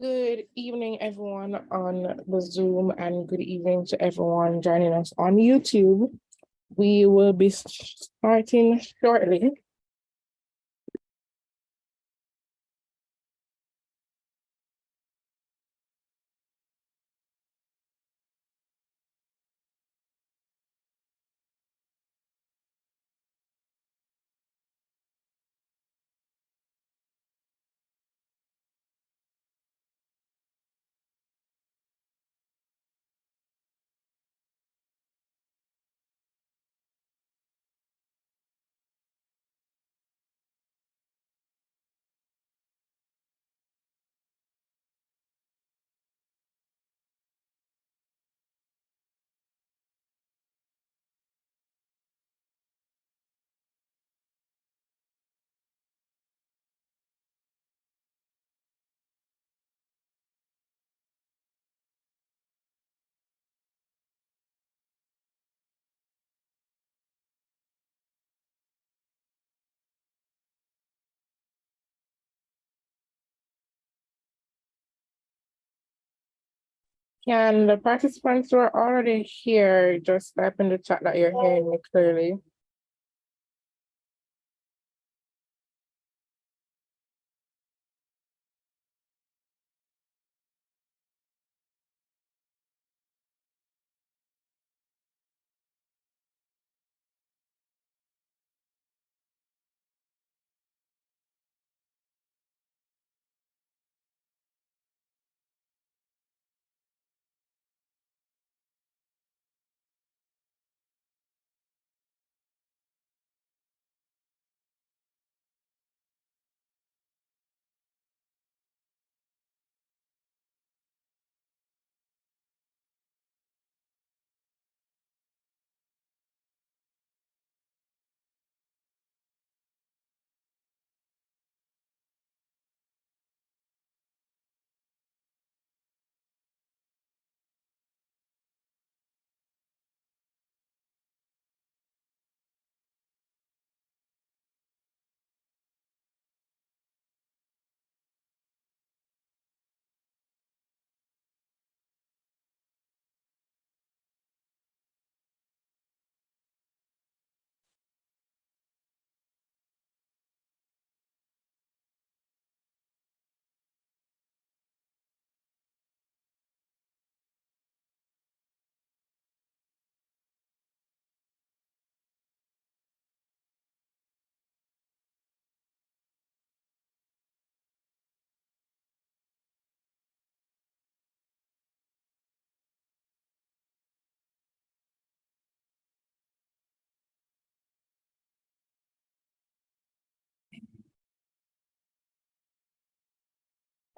Good evening, everyone on the Zoom, and good evening to everyone joining us on YouTube. We will be starting shortly. Can the participants who are already here just type in the chat that you're hearing me clearly?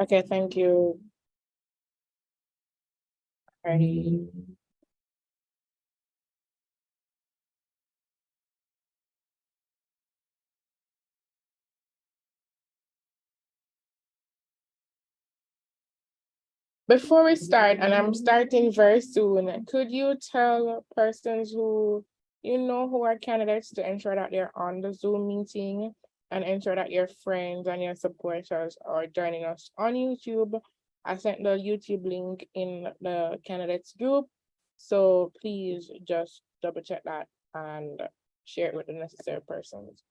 Okay, thank you. Ready. Before we start, and I'm starting very soon, could you tell persons who are candidates to ensure that they're on the Zoom meeting and ensure that your friends and your supporters are joining us on YouTube? I sent the YouTube link in the candidates group, so please just double check that and share it with the necessary persons.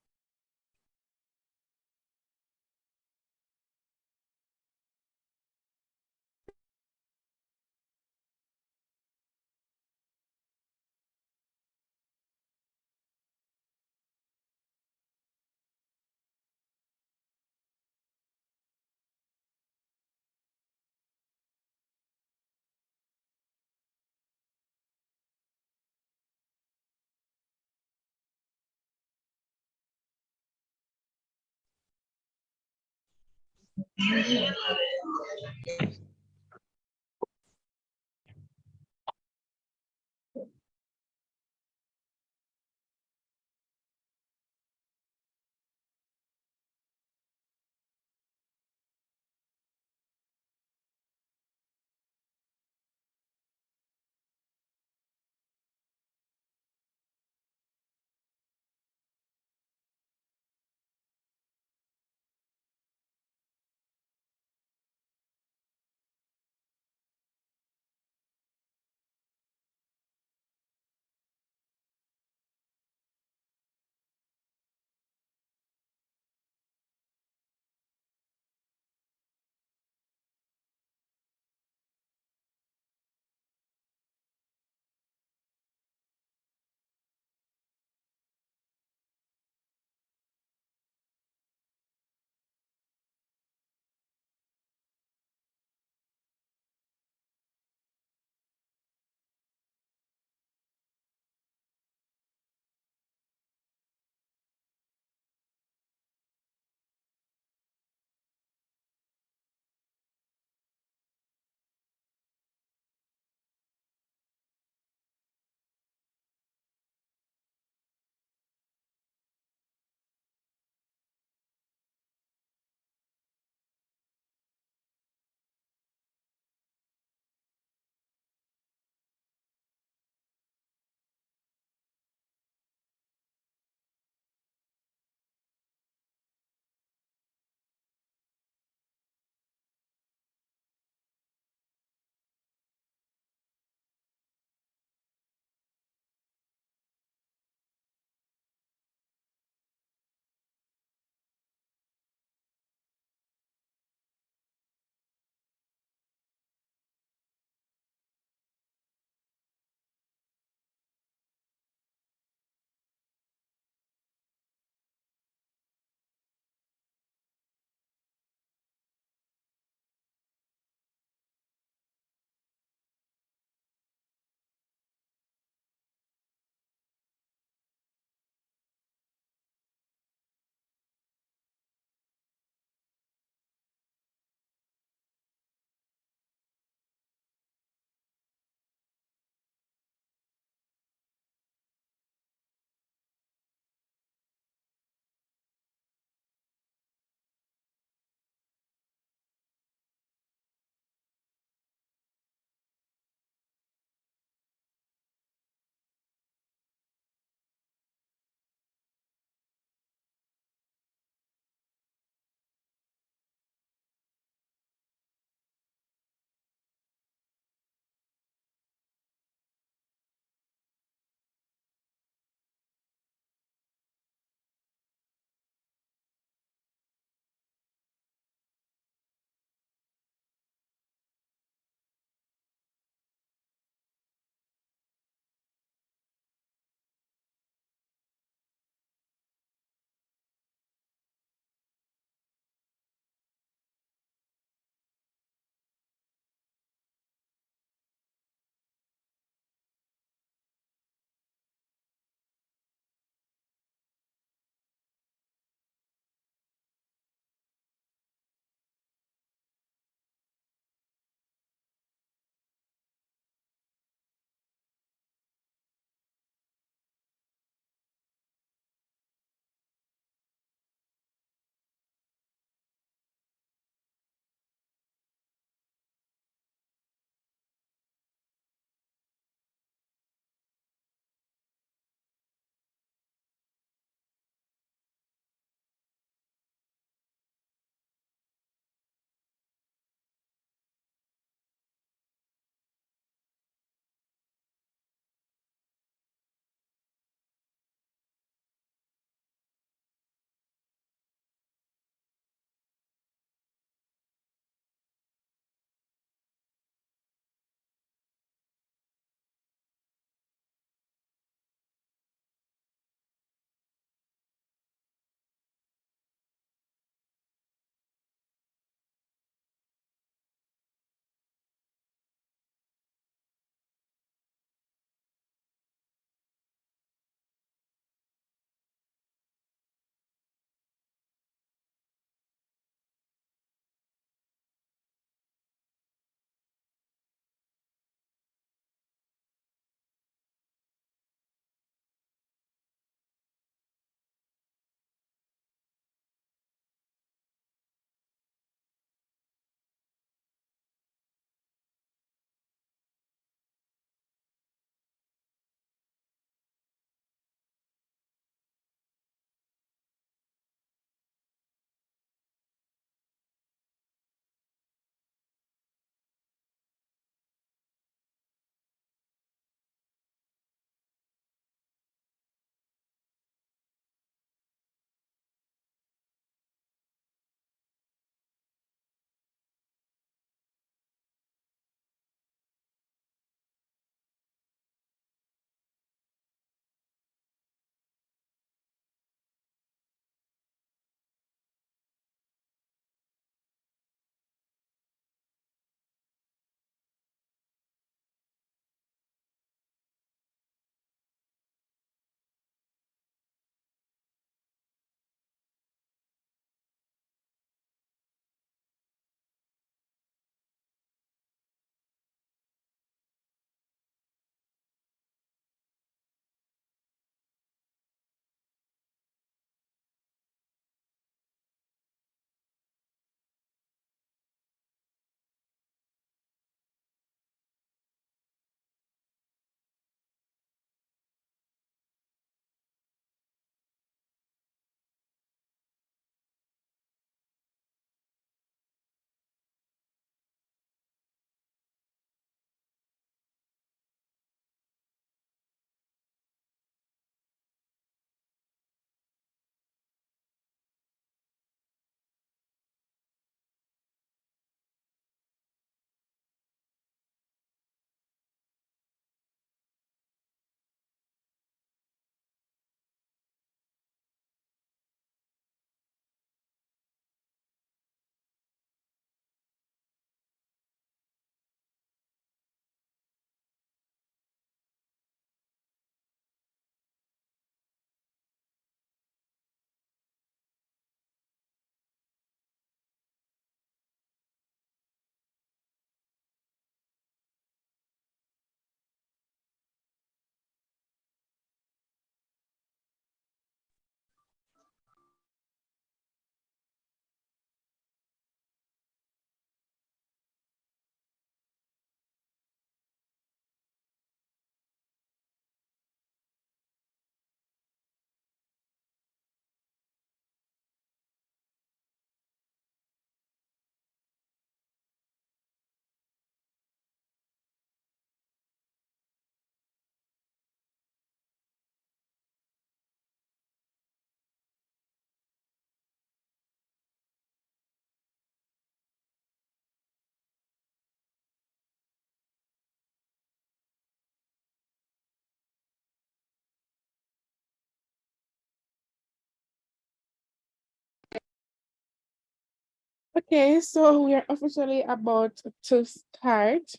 Okay, so we are officially about to start.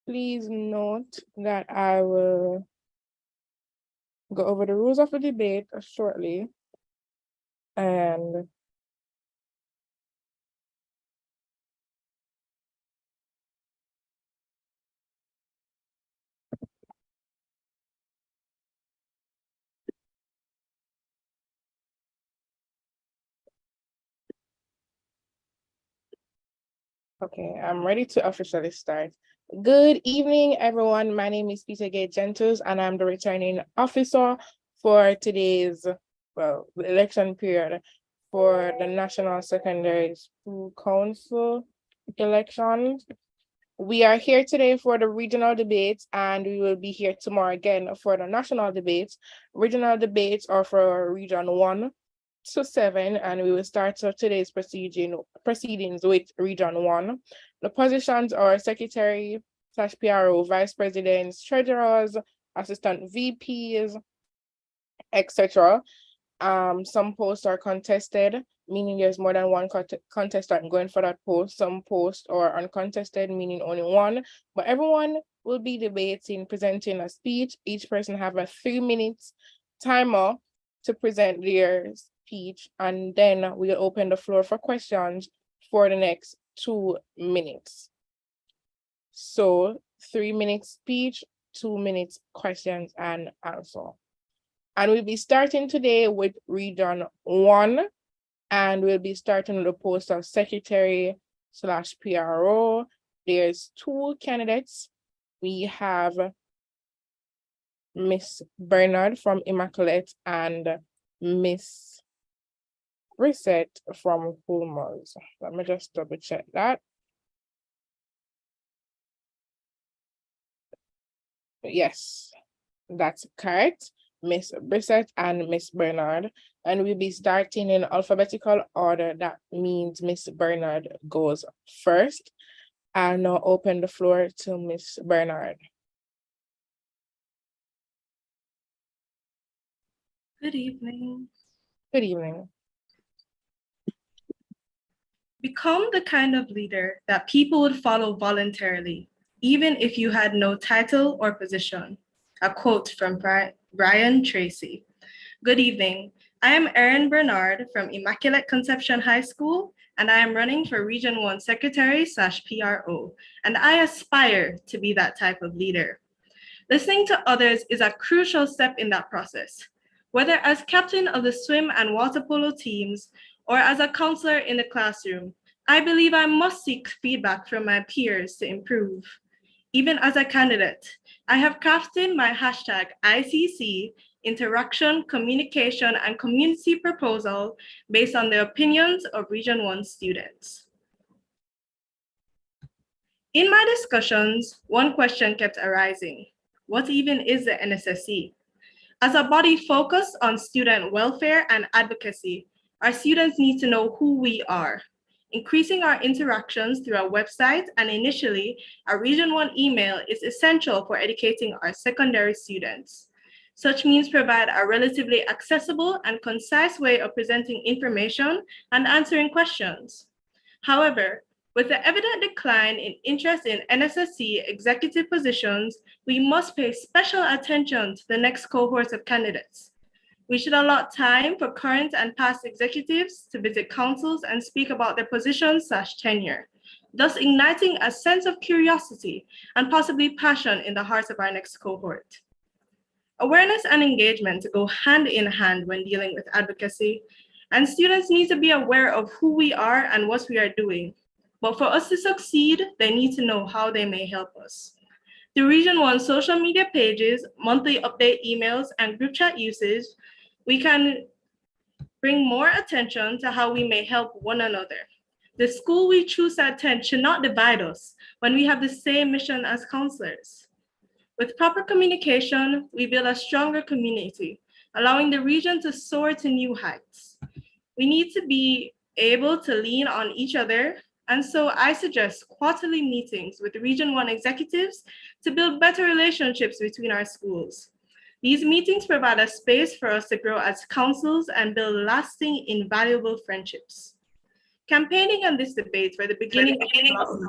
Please note that I will go over the rules of the debate shortly. And okay, I'm ready to officially start. Good evening, everyone. My name is Peter Gate Gentles, and I'm the returning officer for today's, well, the election period for the National Secondary School Council elections. We are here today for the regional debates, and we will be here tomorrow again for the national debates. Regional debates are for Region 1 to 7, and we will start today's proceedings with Region 1. The positions are Secretary / PRO, Vice Presidents, Treasurers, Assistant VPs, etc. Some posts are contested, meaning there's more than one contestant going for that post. Some posts are uncontested, meaning only one, but everyone will be debating, presenting a speech. Each person have a 3 minutes timer to present their speech, and then we'll open the floor for questions for the next 2 minutes. So 3 minutes speech, 2 minutes questions and answer. And we'll be starting today with Region 1, and we'll be starting with the post of Secretary / PRO. There's 2 candidates. We have Miss Bernard from Immaculate and Miss Reset from Hulmers. Let me just double check that. Yes, that's correct. Miss Brissett and Miss Bernard, and we'll be starting in alphabetical order. That means Miss Bernard goes first. I'll now open the floor to Miss Bernard. Good evening. Good evening. Become the kind of leader that people would follow voluntarily, even if you had no title or position. A quote from Brian Tracy. Good evening. I am Erin Bernard from Immaculate Conception High School, and I am running for Region 1 Secretary / PRO, and I aspire to be that type of leader. Listening to others is a crucial step in that process. Whether as captain of the swim and water polo teams or as a counselor in the classroom, I believe I must seek feedback from my peers to improve. Even as a candidate, I have crafted my hashtag ICC interaction, communication, and community proposal based on the opinions of Region 1 students. In my discussions, one question kept arising. What even is the NSSC? As a body focused on student welfare and advocacy, our students need to know who we are. Increasing our interactions through our website and initially our Region 1 email is essential for educating our secondary students. Such means provide a relatively accessible and concise way of presenting information and answering questions. However, with the evident decline in interest in NSSC executive positions, we must pay special attention to the next cohort of candidates. We should allot time for current and past executives to visit councils and speak about their positions / tenure, thus igniting a sense of curiosity and possibly passion in the hearts of our next cohort. Awareness and engagement go hand in hand when dealing with advocacy, and students need to be aware of who we are and what we are doing. But for us to succeed, they need to know how they may help us. Through Region 1 social media pages, monthly update emails, and group chat usage, we can bring more attention to how we may help one another. The school we choose to attend should not divide us when we have the same mission as counselors. With proper communication, we build a stronger community, allowing the region to soar to new heights. We need to be able to lean on each other, and so I suggest quarterly meetings with Region 1 executives to build better relationships between our schools. These meetings provide a space for us to grow as councils and build lasting, invaluable friendships. Campaigning on this debate for the beginning of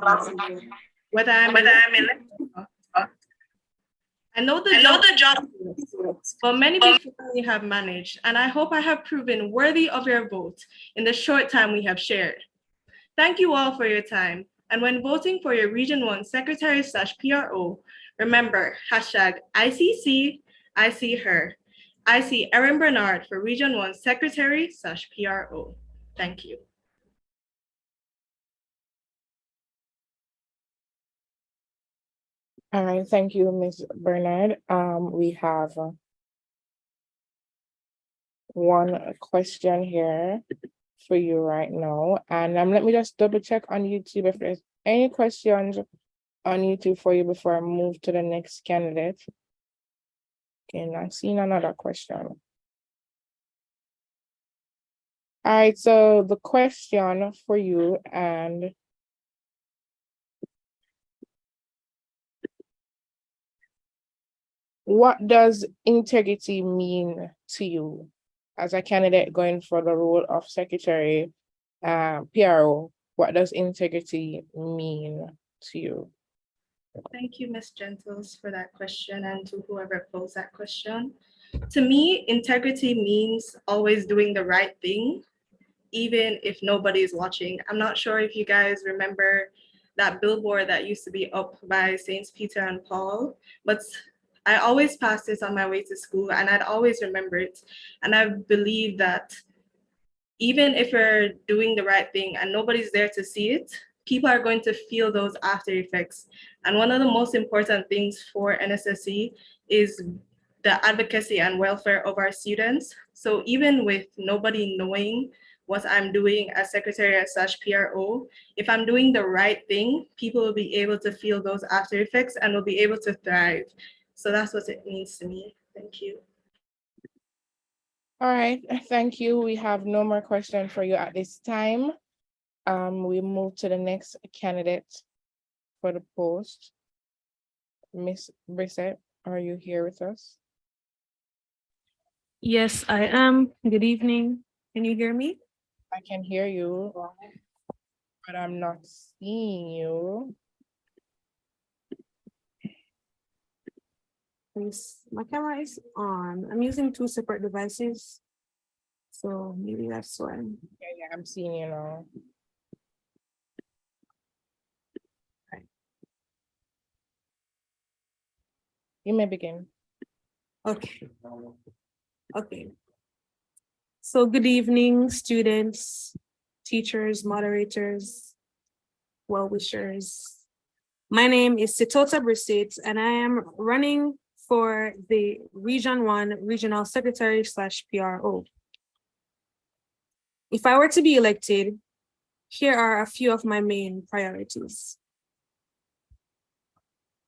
whether I'm elected. I know the job, but many people only have managed, and I hope I have proven worthy of your vote in the short time we have shared. Thank you all for your time. And when voting for your Region 1 Secretary/PRO, remember #ICC, I see her. I see Erin Bernard for Region 1 Secretary/PRO. Thank you. All right, thank you, Ms. Bernard. We have one question here for you right now. And let me just double check on YouTube if there's any questions on YouTube for you before I move to the next candidate. Okay, not seeing another question. All right, so the question for you, and what does integrity mean to you as a candidate going for the role of Secretary PRO? What does integrity mean to you? Thank you, Ms. Gentles, for that question, and to whoever posed that question. To me, integrity means always doing the right thing, even if nobody is watching. I'm not sure if you guys remember that billboard that used to be up by Saints Peter and Paul, but I always passed this on my way to school, and I'd always remember it. And I believe that even if you're doing the right thing and nobody's there to see it, people are going to feel those after effects. And one of the most important things for NSSC is the advocacy and welfare of our students. So even with nobody knowing what I'm doing as Secretary/PRO, if I'm doing the right thing, people will be able to feel those after effects and will be able to thrive. So that's what it means to me. Thank you. All right, thank you. We have no more questions for you at this time. We move to the next candidate for the post. Miss Brissette, are you here with us? Yes, I am. Good evening. Can you hear me? I can hear you, but I'm not seeing you. Yes, my camera is on. I'm using two separate devices, so maybe that's why. Yeah, I'm seeing you now. You may begin. Okay. Okay. So good evening, students, teachers, moderators, well-wishers. My name is Sitota Brissette, and I am running for the Region 1 Regional Secretary/PRO. If I were to be elected, here are a few of my main priorities.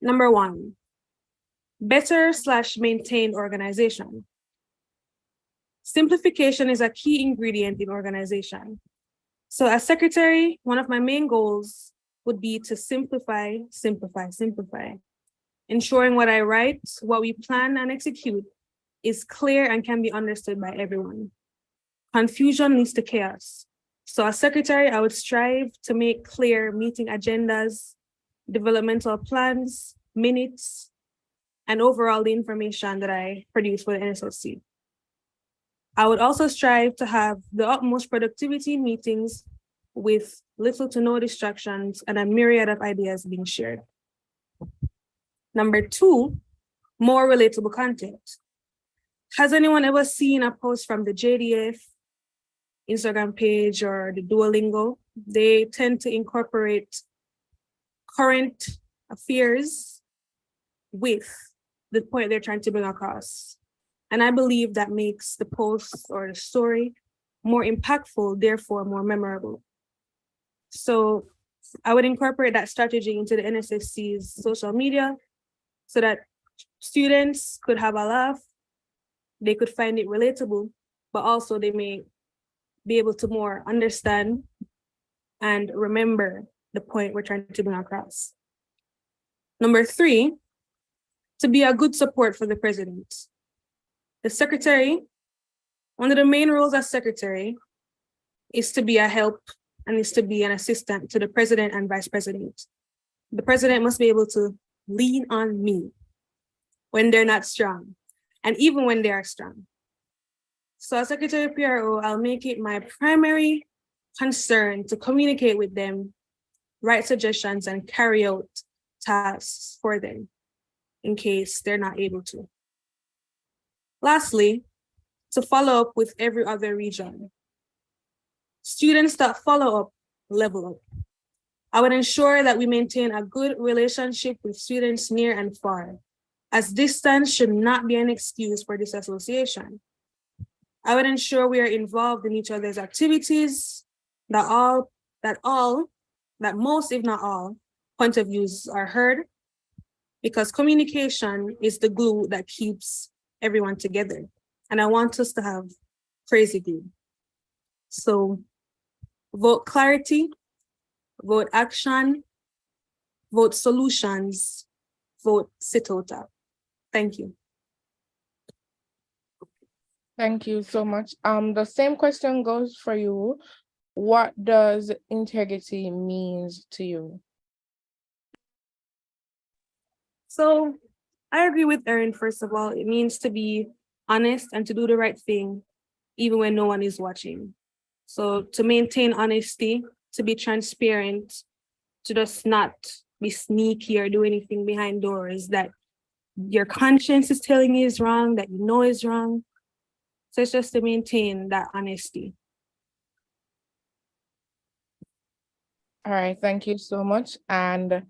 Number 1, better/maintain organization. Simplification is a key ingredient in organization. So as secretary, one of my main goals would be to simplify, ensuring what I write, what we plan and execute is clear and can be understood by everyone. Confusion leads to chaos. So as secretary, I would strive to make clear meeting agendas, developmental plans, minutes, and overall the information that I produce for the NSSC. I would also strive to have the utmost productivity meetings with little to no distractions and a myriad of ideas being shared. Number 2, more relatable content. Has anyone ever seen a post from the JDF Instagram page or the Duolingo? They tend to incorporate current affairs with the point they're trying to bring across. And I believe that makes the post or the story more impactful, therefore more memorable. So I would incorporate that strategy into the NSSC's social media so that students could have a laugh, they could find it relatable, but also they may be able to more understand and remember the point we're trying to bring across. Number 3, to be a good support for the president. The secretary, one of the main roles as secretary is to be a help and is to be an assistant to the president and vice president. The president must be able to lean on me when they're not strong, and even when they are strong. So as Secretary of PRO, I'll make it my primary concern to communicate with them, write suggestions, and carry out tasks for them in case they're not able to. Lastly, to follow up with every other region. Students that follow up, level up. I would ensure that we maintain a good relationship with students near and far, as distance should not be an excuse for disassociation. I would ensure we are involved in each other's activities, that most, if not all, point of views are heard, because communication is the glue that keeps everyone together. And I want us to have crazy glue. So vote clarity, vote action, vote solutions, vote Sitota. Thank you. Thank you so much. The same question goes for you. What does integrity means to you? So I agree with Erin, first of all. It means to be honest and to do the right thing, even when no one is watching. So to maintain honesty, to be transparent, to just not be sneaky or do anything behind doors that your conscience is telling you is wrong, that you know is wrong. So it's just to maintain that honesty. All right, thank you so much. And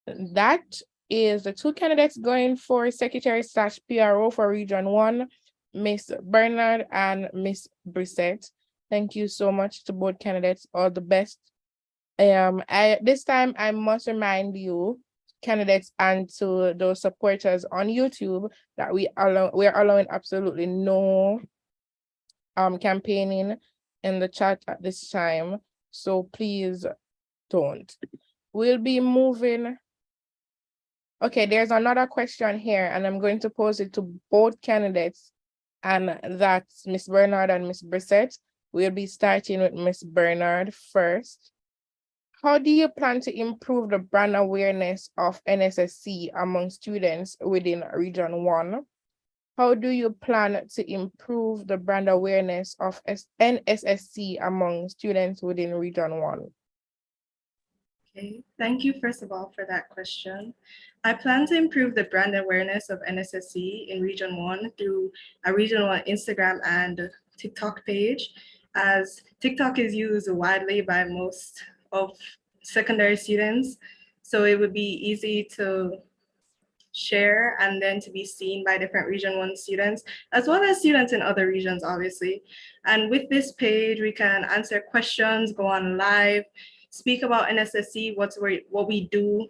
that is the two candidates going for Secretary/PRO for Region 1, Miss Bernard and Miss Brissette. Thank you so much to both candidates. All the best. This time I must remind you, candidates, and to those supporters on YouTube, that we are allowing absolutely no campaigning in the chat at this time. So please don't. We'll be moving. Okay, there's another question here, and I'm going to pose it to both candidates, and that's Miss Bernard and Miss Brissette. We'll be starting with Miss Bernard first. How do you plan to improve the brand awareness of NSSC among students within Region 1? How do you plan to improve the brand awareness of NSSC among students within Region 1? Okay, thank you first of all for that question. I plan to improve the brand awareness of NSSC in Region 1 through a Region 1 Instagram and TikTok page, as TikTok is used widely by most of secondary students. So it would be easy to share and then to be seen by different Region 1 students, as well as students in other regions, obviously. And with this page, we can answer questions, go on live, speak about NSSC, what we do,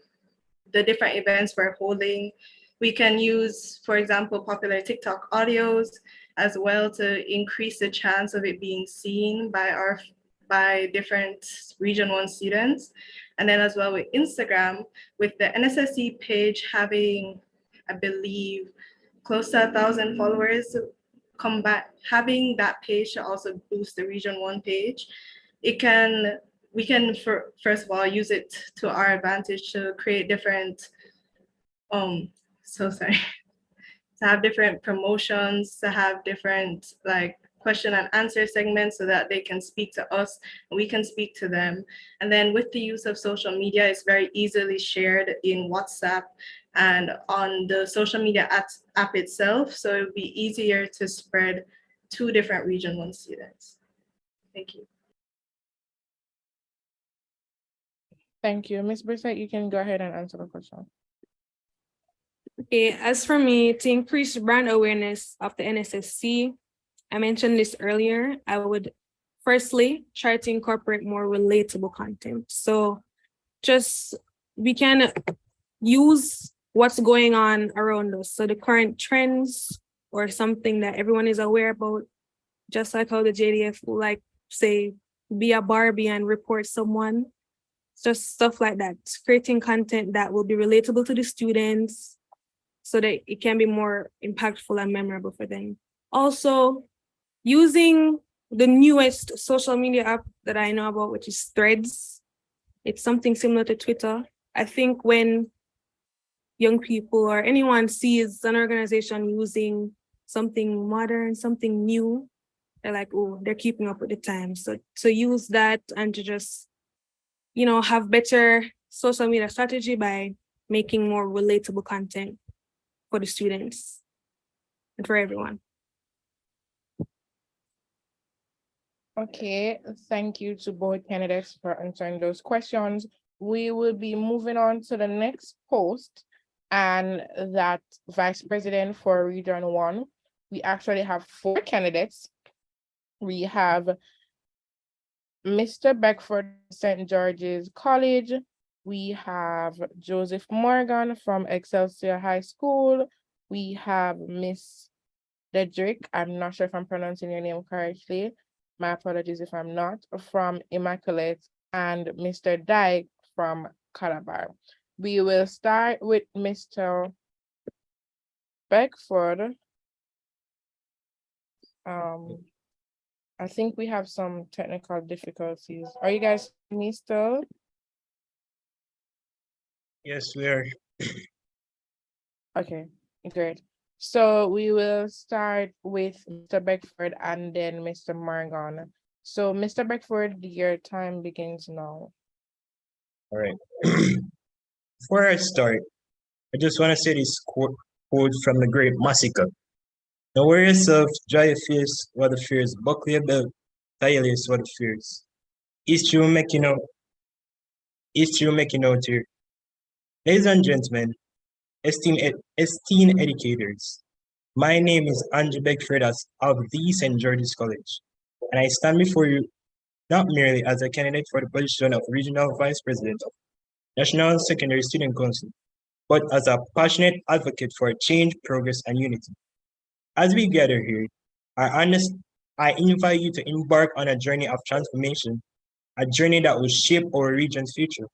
the different events we're holding. We can use, for example, popular TikTok audios as well to increase the chance of it being seen by different Region 1 students. And then as well with Instagram, with the NSSC page having, I believe, close to 1,000 followers, having that page to also boost the Region 1 page. We can, first of all, use it to our advantage to create different, to have different promotions, to have different question and answer segments so that they can speak to us and we can speak to them. And then with the use of social media, it's very easily shared in WhatsApp and on the social media app itself. So it would be easier to spread to different Region 1 students. Thank you. Thank you. Ms. Brissette, you can go ahead and answer the question. Okay, as for me, to increase brand awareness of the NSSC, I mentioned this earlier, I would firstly try to incorporate more relatable content. So we can use what's going on around us. So the current trends or something that everyone is aware about, just like how the JDF will say, be a Barbie and report someone. Just stuff like that, creating content that will be relatable to the students so that it can be more impactful and memorable for them. Also, using the newest social media app that I know about, which is Threads. It's something similar to Twitter. I think when young people or anyone sees an organization using something modern, something new, they're like, oh, they're keeping up with the times. So to use that and to just, have better social media strategy by making more relatable content for the students and for everyone. Okay, thank you to both candidates for answering those questions. We will be moving on to the next post, and that Vice President for Region 1. We actually have 4 candidates. We have Mr. Beckford, St. George's College. We have Joseph Morgan from Excelsior High School. We have Miss Dedrick, I'm not sure if I'm pronouncing your name correctly. My apologies if I'm not, from Immaculate, and Mr. Dyke from Calabar. We will start with Mr. Beckford. I think we have some technical difficulties. Are you guys hearing me still? Yes, we are. Okay, great. So we will start with Mr. Beckford and then Mr. Morgan. So Mr. Beckford, your time begins now. All right. Before I start, I just want to say this quote from the great Massacre. Don't worry yourself, dry your face, what the fears, buckle your belt, tie your lace, what the fears. History will make you know. History will make you know too. Ladies and gentlemen, esteemed educators, my name is Andrew Beckford of the St. George's College, and I stand before you not merely as a candidate for the position of Regional Vice President of National Secondary Student Council, but as a passionate advocate for change, progress, and unity. As we gather here, I invite you to embark on a journey of transformation, a journey that will shape our region's future,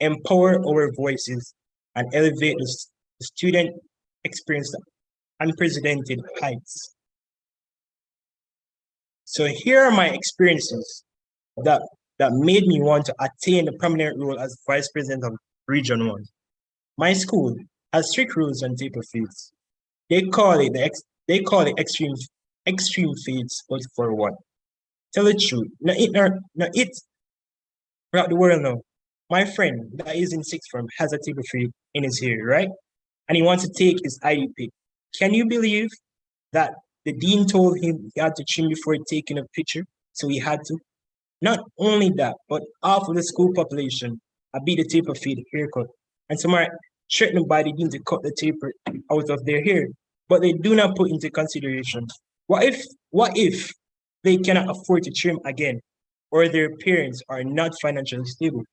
empower our voices, and elevate the student experience to unprecedented heights. So here are my experiences that made me want to attain the prominent role as Vice President of Region 1. My school has strict rules on table feeds. They call it extreme feeds, but for what? Tell the truth. Now it throughout the world now. My friend that is in sixth form has a table feed in his ear, right? And he wants to take his ID pic. Can you believe that the dean told him he had to trim before taking a picture? So he had to. Not only that, but half of the school population are beat the taper feed haircut. And some are threatened by the dean to cut the taper out of their hair. But they do not put into consideration. What if they cannot afford to trim again, or their parents are not financially stable?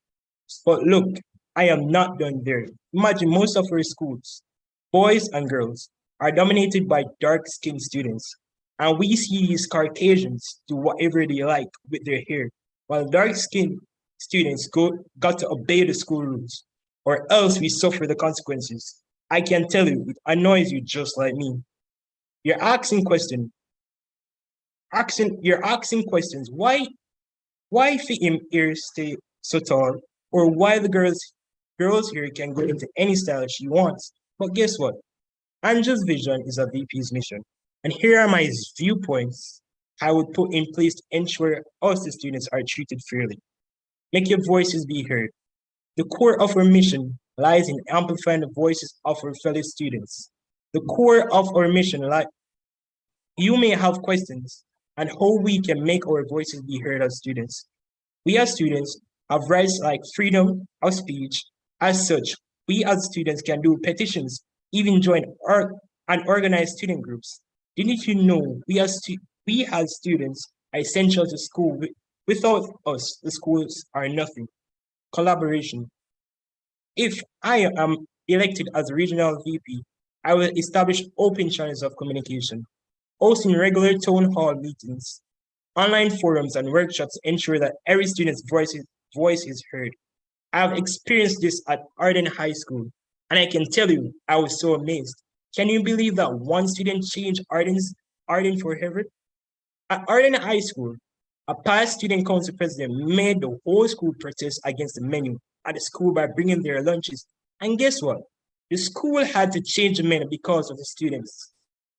But look, I am not done there. Imagine most of our schools, boys and girls, are dominated by dark-skinned students. And we see these Caucasians do whatever they like with their hair, while dark-skinned students got to obey the school rules, or else we suffer the consequences. I can tell you, it annoys you just like me. You're asking questions. You're asking questions. Why him ears stay so tall, or why the girls here can go into any style she wants. But guess what? Angela's vision is a VP's mission. And here are my viewpoints I would put in place to ensure us the students are treated fairly. Make your voices be heard. The core of our mission lies in amplifying the voices of our fellow students. The core of our mission, like you may have questions on how we can make our voices be heard as students. We as students have rights like freedom of speech. As such, we as students can do petitions, even join and organize student groups. Didn't you know we as students are essential to school? Without us, the schools are nothing. Collaboration. If I am elected as a regional VP, I will establish open channels of communication, hosting regular town hall meetings, online forums, and workshops to ensure that every student's voice is heard. I have experienced this at Arden High School, and I can tell you, I was so amazed. Can you believe that one student changed Arden forever? At Arden High School, a past student council president made the whole school protest against the menu at the school by bringing their lunches. And guess what? The school had to change the menu because of the students.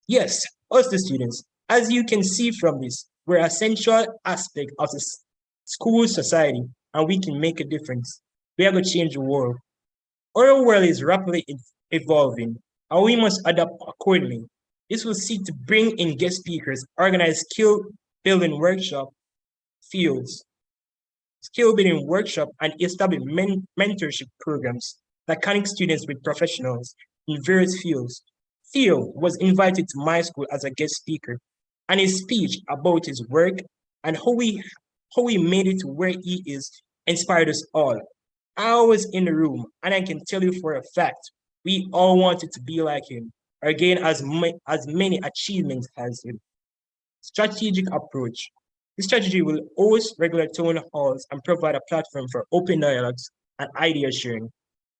Yes, us the students. As you can see from this, we're a central aspect of the school society, and we can make a difference. We are going to change the world. Our world is rapidly evolving, and we must adapt accordingly. This will seek to bring in guest speakers, organize building workshop fields, skill building workshop, and establish mentorship programs that connect students with professionals in various fields. Theo was invited to my school as a guest speaker, and his speech about his work and how he made it to where he is inspired us all. I was in the room, and I can tell you for a fact, we all wanted to be like him or gain as many achievements as him. Strategic approach. This strategy will host regular town halls and provide a platform for open dialogues and idea sharing.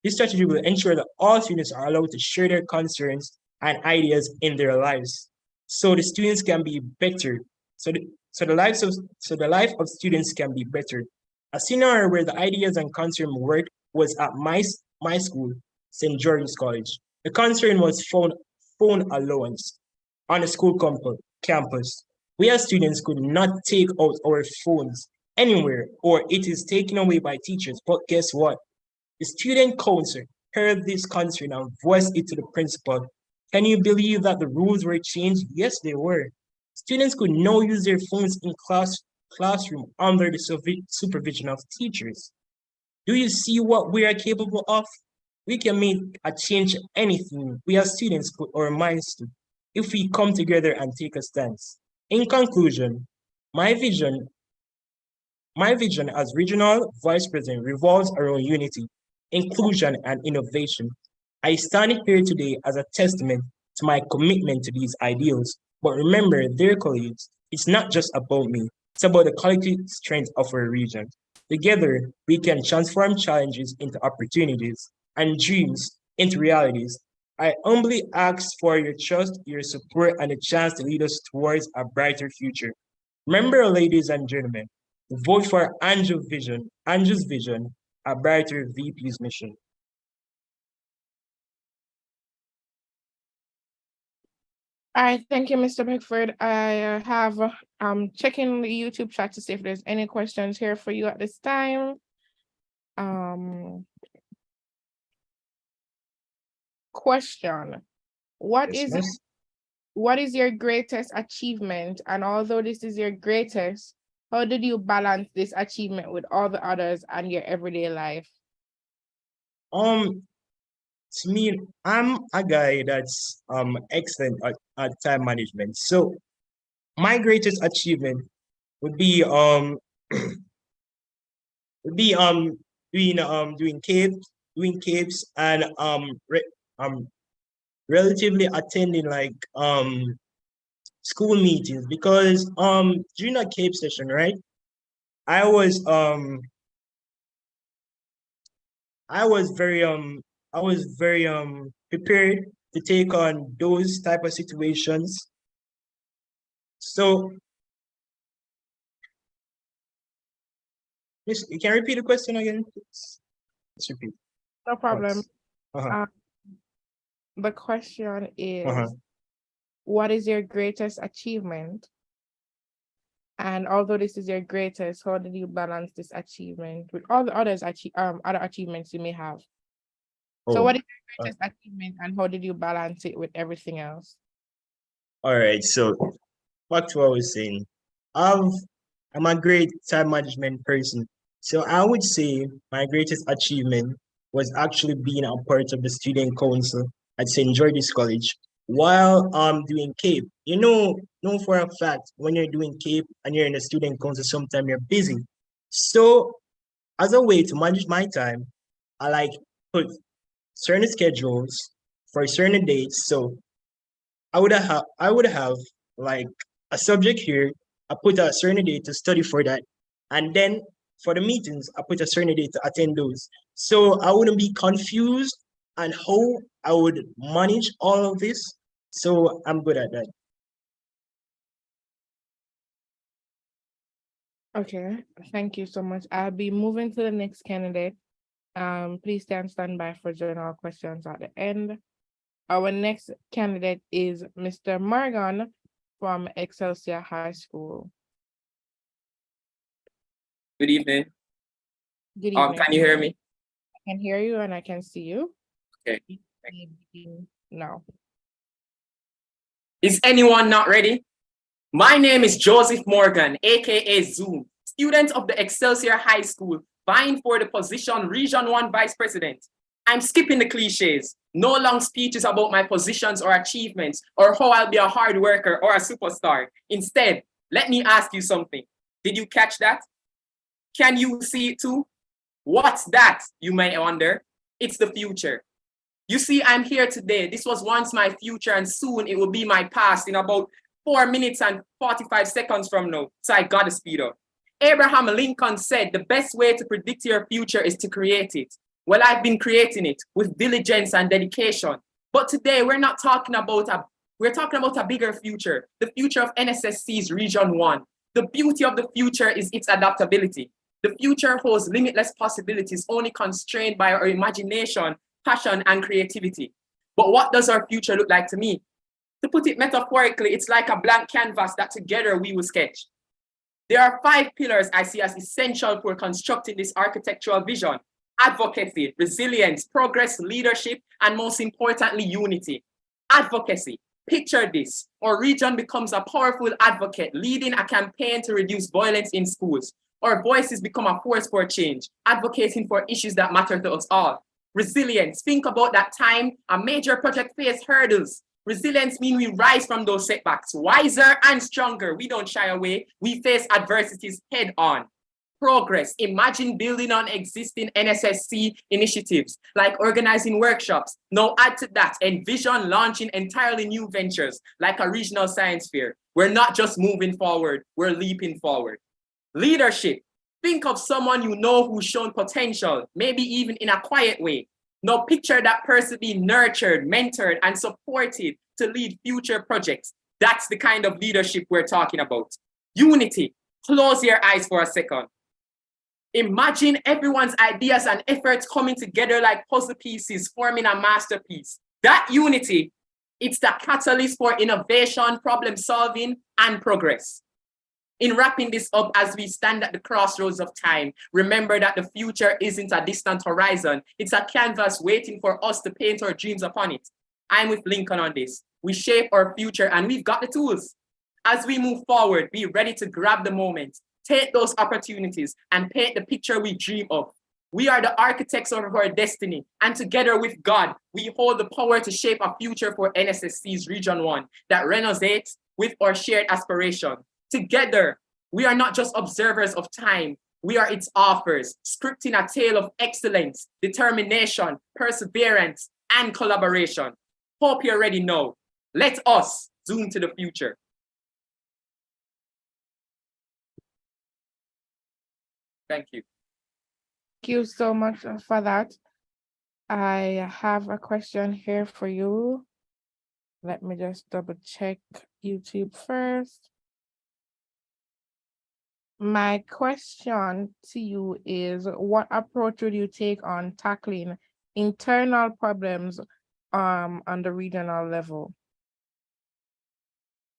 This strategy will ensure that all students are allowed to share their concerns and ideas in their lives, so the students can be better. So the life of students can be better. A scenario where the ideas and concern work was at my school, St. George's College. The concern was phone allowance on the school campus. We as students could not take out our phones anywhere, or it is taken away by teachers. But guess what? The student council heard this concern and voiced it to the principal. Can you believe that the rules were changed? Yes, they were. Students could now use their phones in classroom under the supervision of teachers. Do you see what we are capable of? We can make a change anything we as students put our minds to if we come together and take a stance. In conclusion, my vision as regional vice president revolves around unity, inclusion, and innovation. I stand here today as a testament to my commitment to these ideals. But remember, dear colleagues, it's not just about me, it's about the collective strength of our region. Together, we can transform challenges into opportunities and dreams into realities. I humbly ask for your trust, your support, and a chance to lead us towards a brighter future. Remember, ladies and gentlemen, vote for Andrew's vision, a brighter VP's mission. All right, thank you, Mr. Beckford. I have checking the YouTube chat to see if there's any questions here for you at this time. Question: What Yes, is miss? what is your greatest achievement? And although this is your greatest, how did you balance this achievement with all the others and your everyday life? To me, I'm a guy that's excellent at time management. So my greatest achievement would be would be doing capes and relatively attending like school meetings, because during a cape session, right, I was um I was very prepared to take on those type of situations. So miss, you can repeat the question again, please? Let's repeat. No problem. Uh-huh. The question is, Uh-huh. what is your greatest achievement? And although this is your greatest, how did you balance this achievement with all the others other achievements you may have? So Oh, what is your greatest achievement and how did you balance it with everything else? all right. So back to what I was saying. I've, I'm a great time management person. So I would say my greatest achievement was actually being a part of the student council at St. George's College while doing CAPE. Know for a fact when you're doing CAPE and you're in a student council, sometimes you're busy. So as a way to manage my time, I like put certain schedules for certain dates. So I would have like a subject here. I put a certain day to study for that, and then for the meetings, I put a certain day to attend those. So I wouldn't be confused on how I would manage all of this. So I'm good at that. Okay, thank you so much. I'll be moving to the next candidate. Please stand by for general questions at the end. Our next candidate is Mr. Morgan from Excelsior High School. Good evening. Good evening. Can you hear me? I can hear you and I can see you. Okay. No. Is anyone not ready? My name is Joseph Morgan, aka Zoom, student of the Excelsior High School, vying for the position Region 1 Vice President. I'm skipping the cliches. No long speeches about my positions or achievements or how I'll be a hard worker or a superstar. Instead, let me ask you something. Did you catch that? Can you see it too? What's that, you may wonder? It's the future. You see, I'm here today. This was once my future, and soon it will be my past in about 4 minutes and 45 seconds from now. So I gotta speed up. Abraham Lincoln said the best way to predict your future is to create it. Well, I've been creating it with diligence and dedication. But today we're talking about a bigger future, the future of NSSC's Region 1. The beauty of the future is its adaptability. The future holds limitless possibilities only constrained by our imagination, passion, and creativity. But what does our future look like to me? To put it metaphorically, it's like a blank canvas that together we will sketch. There are 5 pillars I see as essential for constructing this architectural vision: advocacy, resilience, progress, leadership, and most importantly, unity. Advocacy. Picture this. Our region becomes a powerful advocate, leading a campaign to reduce violence in schools. Our voices become a force for change, advocating for issues that matter to us all. Resilience. Think about that time a major project faced hurdles. Resilience means we rise from those setbacks, wiser and stronger. We don't shy away. We face adversities head on. Progress. Imagine building on existing NSSC initiatives, like organizing workshops. Now add to that, envision launching entirely new ventures, like a regional science fair. We're not just moving forward, we're leaping forward. Leadership. Think of someone you know who's shown potential, maybe even in a quiet way. Now picture that person being nurtured, mentored, and supported to lead future projects. That's the kind of leadership we're talking about. Unity. Close your eyes for a second. Imagine everyone's ideas and efforts coming together like puzzle pieces, forming a masterpiece. That unity, it's the catalyst for innovation, problem solving, and progress. In wrapping this up, as we stand at the crossroads of time, remember that the future isn't a distant horizon. It's a canvas waiting for us to paint our dreams upon it. I'm with Lincoln on this. We shape our future and we've got the tools. As we move forward, be ready to grab the moment, take those opportunities, and paint the picture we dream of. We are the architects of our destiny, and together with God, we hold the power to shape a future for NSSC's Region 1 that resonates with our shared aspiration. Together, we are not just observers of time, we are its authors, scripting a tale of excellence, determination, perseverance, and collaboration. Hope you're ready now. Let us zoom to the future. Thank you. Thank you so much for that. I have a question here for you. Let me just double check YouTube first. My question to you is, what approach would you take on tackling internal problems on the regional level?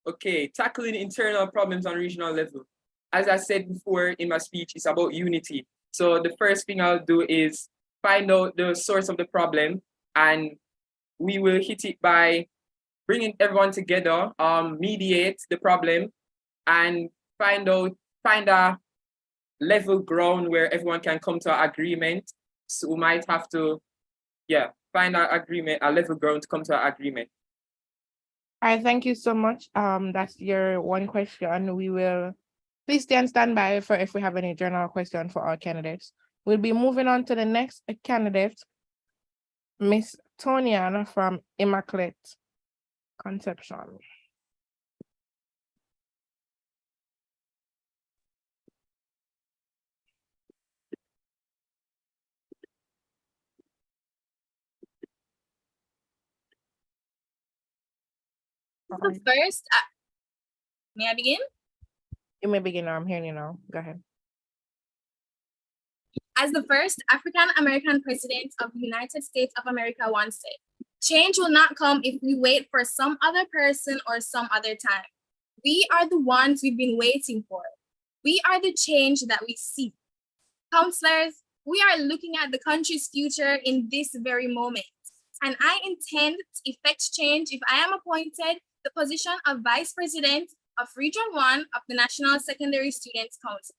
Okay, tackling internal problems on regional level. As I said before in my speech, it's about unity. So the first thing I'll do is find out the source of the problem, and we will hit it by bringing everyone together, mediate the problem, and find a level ground where everyone can come to an agreement. So we might have to, find an agreement, a level ground to come to an agreement. All right, thank you so much. That's your one question. We will please stay on standby for if we have any general question for our candidates. We'll be moving on to the next candidate, Miss Tonian from Immaculate Conception. So first, may I begin? You may begin now. I'm hearing you now. Go ahead. As the first African American president of the United States of America once said, change will not come if we wait for some other person or some other time. We are the ones we've been waiting for. We are the change that we seek. Counselors, we are looking at the country's future in this very moment, and I intend to effect change if I am appointed the position of Vice President of Region 1 of the National Secondary Students Council.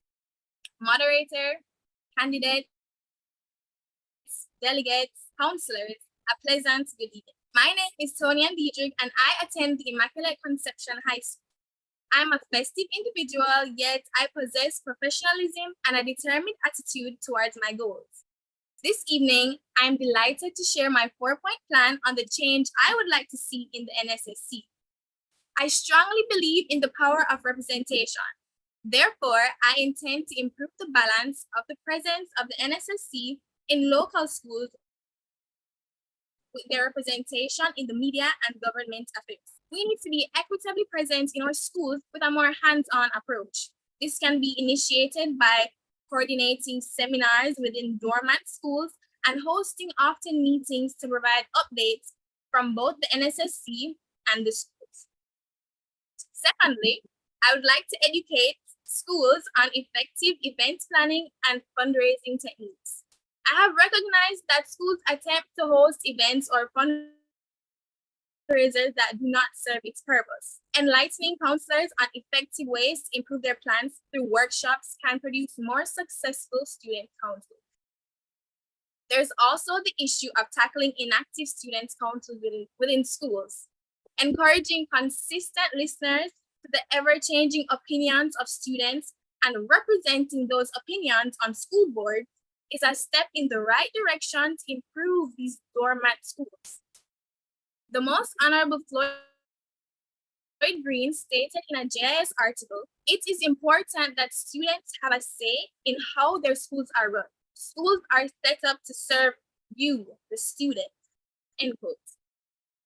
Moderator, candidates, delegates, counselors, a pleasant good evening. My name is Tonya Diedrich, and I attend the Immaculate Conception High School. I'm a festive individual, yet I possess professionalism and a determined attitude towards my goals. This evening, I'm delighted to share my 4-point plan on the change I would like to see in the NSSC. I strongly believe in the power of representation. Therefore, I intend to improve the balance of the presence of the NSSC in local schools with their representation in the media and government affairs. We need to be equitably present in our schools with a more hands-on approach. This can be initiated by coordinating seminars within dormant schools and hosting often meetings to provide updates from both the NSSC and the schools. Secondly, I would like to educate schools on effective event planning and fundraising techniques. I have recognized that schools attempt to host events or fundraisers that do not serve its purpose. Enlightening counselors on effective ways to improve their plans through workshops can produce more successful student councils. There's also the issue of tackling inactive student councils within schools. Encouraging consistent listeners to the ever-changing opinions of students and representing those opinions on school boards is a step in the right direction to improve these dormant schools. The Most Honorable Floyd Green stated in a JIS article, it is important that students have a say in how their schools are run. Schools are set up to serve you, the student, end quote.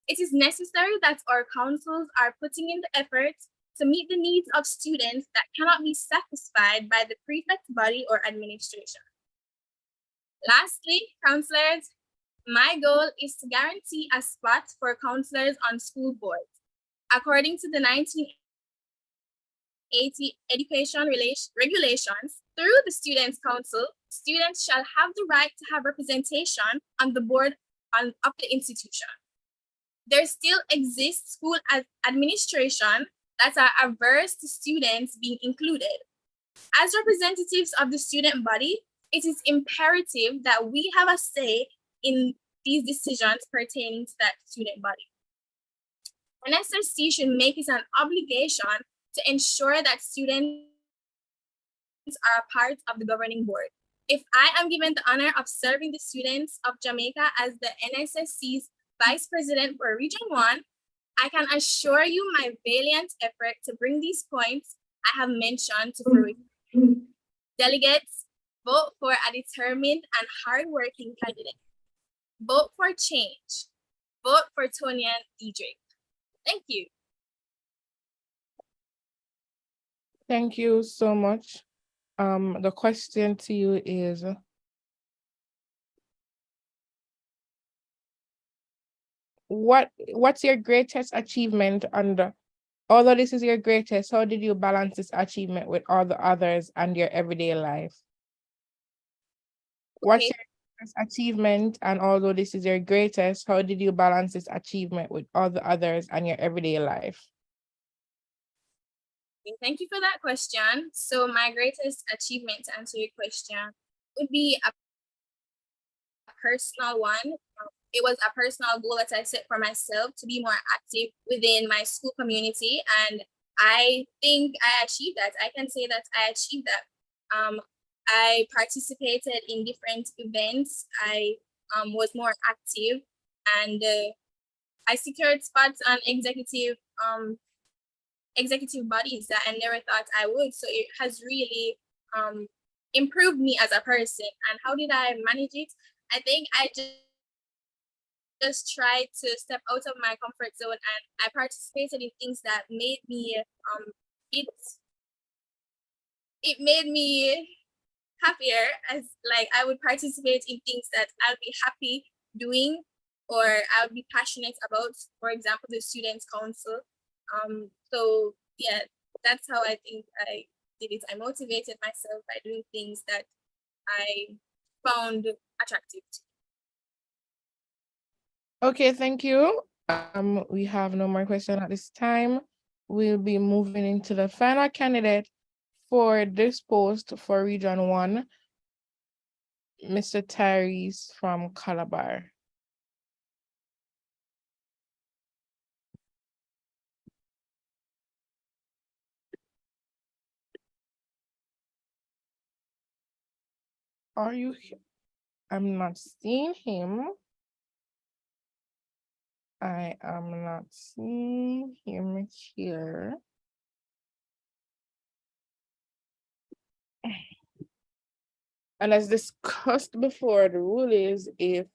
It is necessary that our councils are putting in the effort to meet the needs of students that cannot be satisfied by the prefect body or administration. Lastly, counselors, my goal is to guarantee a spot for counselors on school boards. According to the 1980 Education Regulations, through the Students' Council, students shall have the right to have representation on the board of the institution. There still exists school administration that are averse to students being included. As representatives of the student body, it is imperative that we have a say in these decisions pertaining to that student body. NSSC should make it an obligation to ensure that students are a part of the governing board. If I am given the honor of serving the students of Jamaica as the NSSC's Vice President for Region 1, I can assure you my valiant effort to bring these points I have mentioned to fruition. Delegates, vote for a determined and hardworking candidate. Vote for change. Vote for Tonya Diedrich. Thank you. Thank you so much. The question to you is, what's your greatest achievement although this is your greatest, how did you balance this achievement with all the others and your everyday life? What's your greatest achievement, and although this is your greatest, how did you balance this achievement with all the others and your everyday life? Thank you for that question. So my greatest achievement, to answer your question, would be a personal one. It was a personal goal that I set for myself to be more active within my school community, and I think I achieved that. I can say that I achieved that. I participated in different events. I was more active, and I secured spots on executive bodies that I never thought I would. So it has really improved me as a person. And how did I manage it? I think I just tried to step out of my comfort zone, and I participated in things that made me it made me happier, as like I would participate in things that I'll be happy doing or I'll be passionate about, for example, the Students' Council. So yeah, that's how I think I did it. I motivated myself by doing things that I found attractive. Okay, thank you. We have no more questions at this time. We'll be moving into the final candidate for this post for Region 1, Mr. Tyrese from Calabar. Are you here? I'm not seeing him. I am not seeing him here. And as discussed before, the rule is if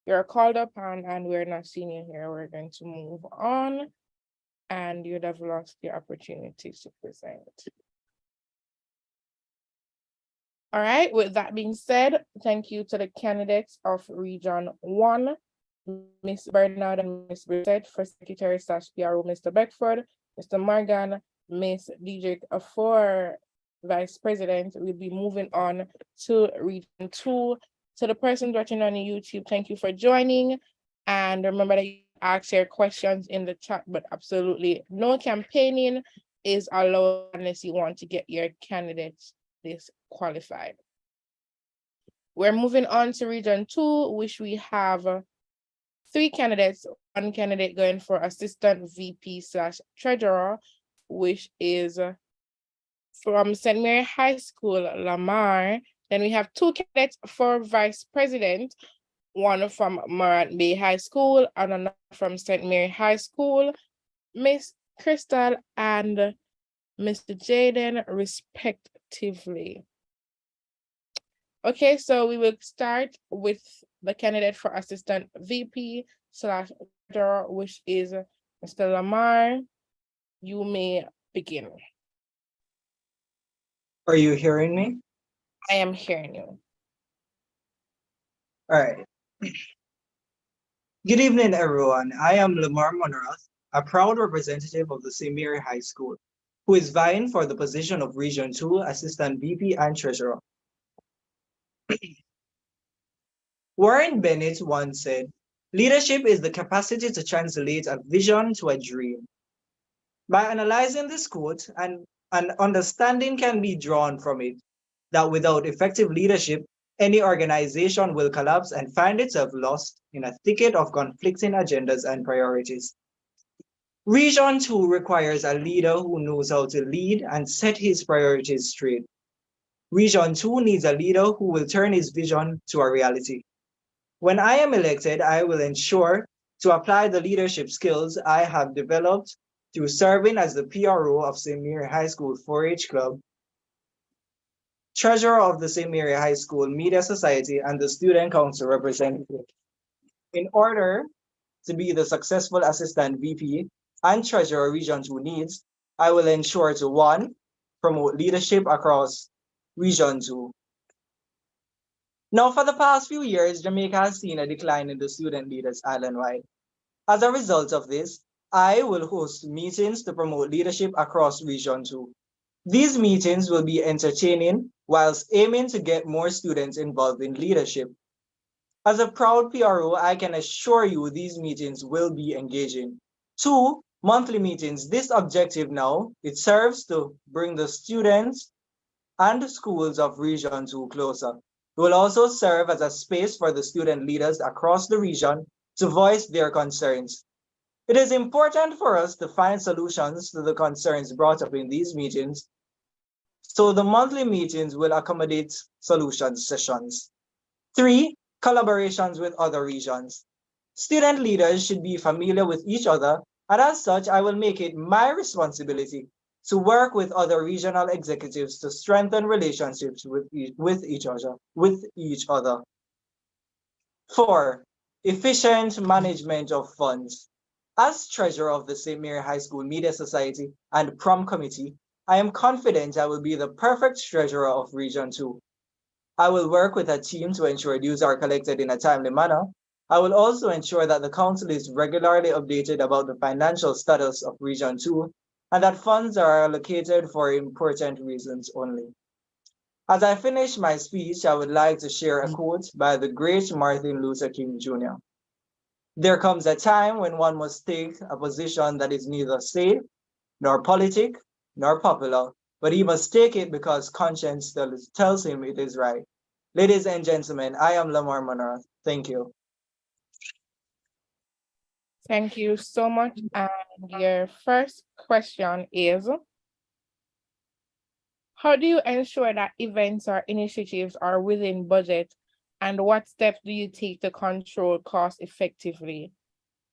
you're called upon and we're not seeing you here, we're going to move on and you'd have lost the opportunity to present. All right, with that being said, thank you to the candidates of Region 1, Ms. Bernard and Ms. Brissett, for Secretary / PRO, Mr. Beckford, Mr. Morgan, Ms. Diedrich for Vice President. We'll be moving on to Region 2. To the persons watching on YouTube, thank you for joining. And remember that you ask your questions in the chat, but absolutely no campaigning is allowed unless you want to get your candidates disqualified. We're moving on to Region 2, which we have 3 candidates, 1 candidate going for Assistant VP / Treasurer, which is from St. Mary High School, Lamar. Then we have 2 candidates for Vice President, one from Morant Bay High School and another from St. Mary High School, Miss Crystal and Mr. Jaden, respectively. Okay, so we will start with the candidate for Assistant VP / Treasurer, which is Mr. Lamar. You may begin. Are you hearing me? I am hearing you. All right. Good evening, everyone. I am Lamar Monrath, a proud representative of the St. Mary High School, who is vying for the position of Region 2 Assistant VP and Treasurer. Warren Bennett once said, "Leadership is the capacity to translate a vision to a dream." By analyzing this quote, an understanding can be drawn from it that without effective leadership, any organization will collapse and find itself lost in a thicket of conflicting agendas and priorities. Region 2 requires a leader who knows how to lead and set his priorities straight. Region 2 needs a leader who will turn his vision to a reality. When I am elected, I will ensure to apply the leadership skills I have developed through serving as the PRO of St. Mary High School 4-H Club, Treasurer of the St. Mary High School Media Society, and the Student Council representative. In order to be the successful Assistant VP and Treasurer Region 2 needs, I will ensure to 1, promote leadership across Region 2. Now, for the past few years, Jamaica has seen a decline in the student leaders island-wide. As a result of this, I will host meetings to promote leadership across Region 2. These meetings will be entertaining whilst aiming to get more students involved in leadership. As a proud PRO, I can assure you these meetings will be engaging. 2 monthly meetings. This objective now, it serves to bring the students and schools of Region 2 closer. It will also serve as a space for the student leaders across the region to voice their concerns. It is important for us to find solutions to the concerns brought up in these meetings, so the monthly meetings will accommodate solution sessions. 3, collaborations with other regions. Student leaders should be familiar with each other, and as such, I will make it my responsibility to work with other regional executives to strengthen relationships with each other. 4, efficient management of funds. As treasurer of the St. Mary High School Media Society and Prom Committee, I am confident I will be the perfect treasurer of Region 2. I will work with a team to ensure dues are collected in a timely manner. I will also ensure that the council is regularly updated about the financial status of Region 2 and that funds are allocated for important reasons only. As I finish my speech, I would like to share a quote by the great Martin Luther King Jr. There comes a time when one must take a position that is neither safe, nor politic, nor popular, but he must take it because conscience tells him it is right. Ladies and gentlemen, I am Lamar Monroe. Thank you. Thank you so much. And your first question is, how do you ensure that events or initiatives are within budget? And what steps do you take to control costs effectively?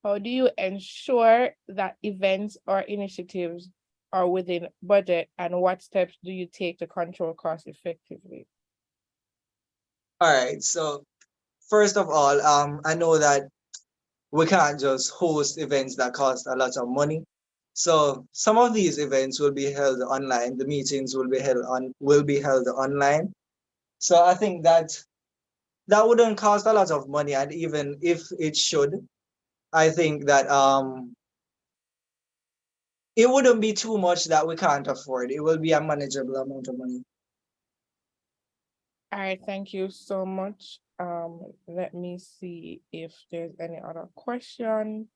How do you ensure that events or initiatives are within budget? And what steps do you take to control costs effectively? All right, so first of all, I know that we can't just host events that cost a lot of money. So some of these events will be held online. The meetings will be held online. So I think that wouldn't cost a lot of money, and even if it should, I think that it wouldn't be too much that we can't afford. It will be a manageable amount of money. All right, thank you so much. Let me see if there's any other question.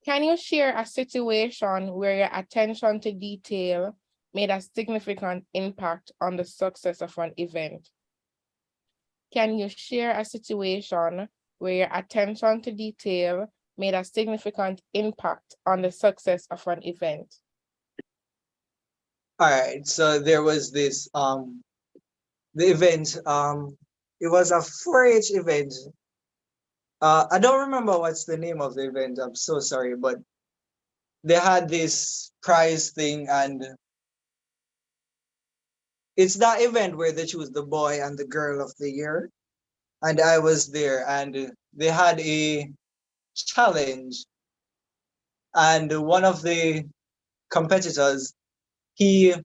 Can you share a situation where your attention to detail made a significant impact on the success of an event? Can you share a situation where your attention to detail made a significant impact on the success of an event? All right, so there was this the event, it was a 4-H event. I don't remember what's the name of the event. I'm so sorry, but they had this prize thing, and it's that event where they choose the boy and the girl of the year. And I was there, and they had a challenge, and one of the competitors, he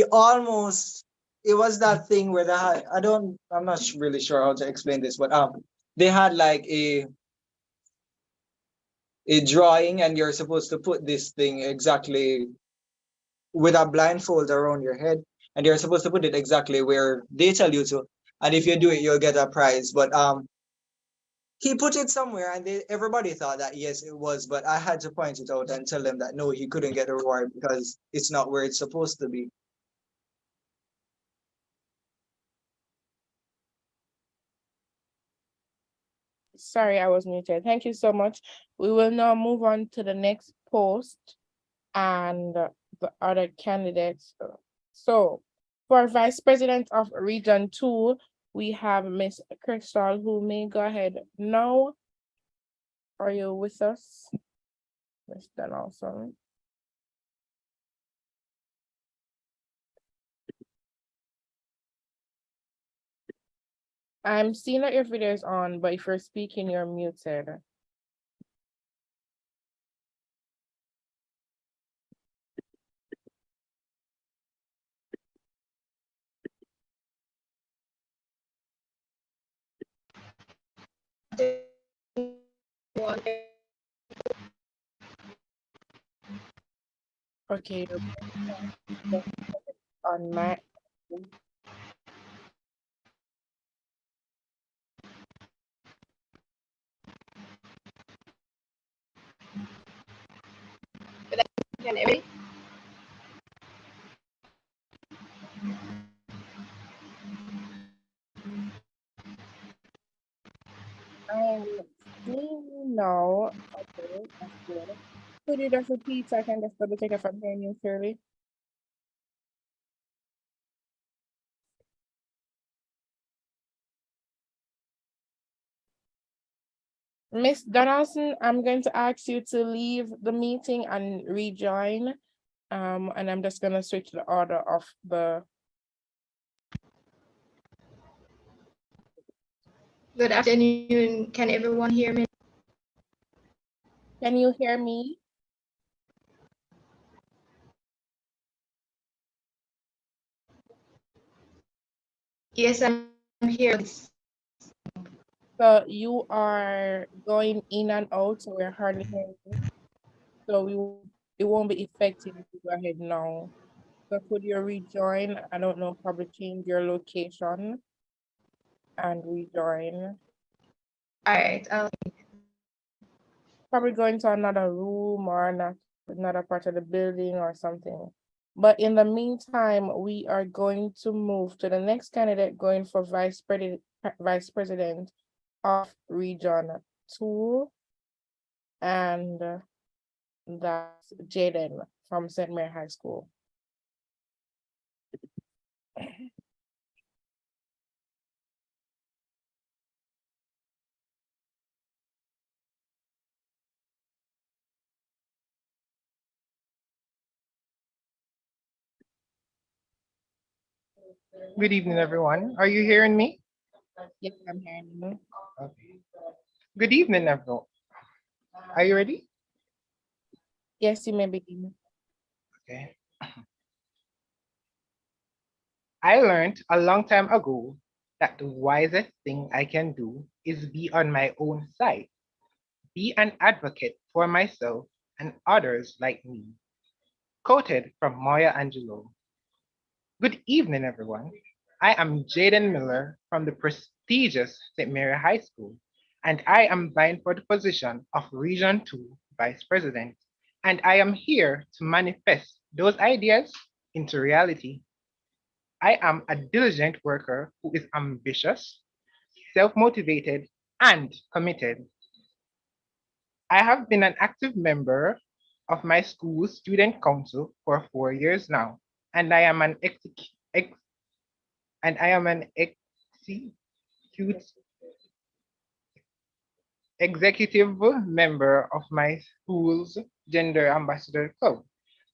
almost, it was that thing where they had, I'm not really sure how to explain this, but they had like a drawing, and you're supposed to put this thing exactly with a blindfold around your head, and you're supposed to put it exactly where they tell you to, and if you do it, you'll get a prize. But he put it somewhere, and everybody thought that yes, it was, but I had to point it out and tell them that no, he couldn't get a reward because it's not where it's supposed to be. Sorry, I was muted. Thank you so much. We will now move on to the next post and the other candidates. So for Vice President of Region 2, we have Miss Crystal, who may go ahead now. Are you with us, Miss Donaldson? I'm seeing that your video is on, but if you're speaking, you're muted. Okay, on my Can you hear me? I'm seeing now. Okay, that's good. Could you just repeat so I can just double check if I'm hearing you clearly? Miss Donaldson, I'm going to ask you to leave the meeting and rejoin. And I'm just gonna switch the order of the. Good afternoon. Can everyone hear me? Can you hear me? Yes, I'm here. So you are going in and out, so we're hardly hearing you. So it won't be effective if you go ahead now. So could you rejoin? I don't know, probably change your location and rejoin. All right. Probably go into another room or another part of the building or something. But in the meantime, we are going to move to the next candidate going for vice president of Region 2. And that's Jaden from St. Mary High School. Good evening, everyone. Are you hearing me? Yes, I'm hearing you. Okay. Good evening, everyone. Are you ready? Yes, you may begin. Okay. I learned a long time ago that the wisest thing I can do is be on my own side, be an advocate for myself and others like me. Quoted from Maya Angelou. Good evening, everyone. I am Jaden Miller from the prestigious St. Mary High School, and I am vying for the position of Region 2 Vice President. And I am here to manifest those ideas into reality. I am a diligent worker who is ambitious, self motivated, and committed. I have been an active member of my school's student council for 4 years now, and ex- I am an executive member of my school's gender ambassador club,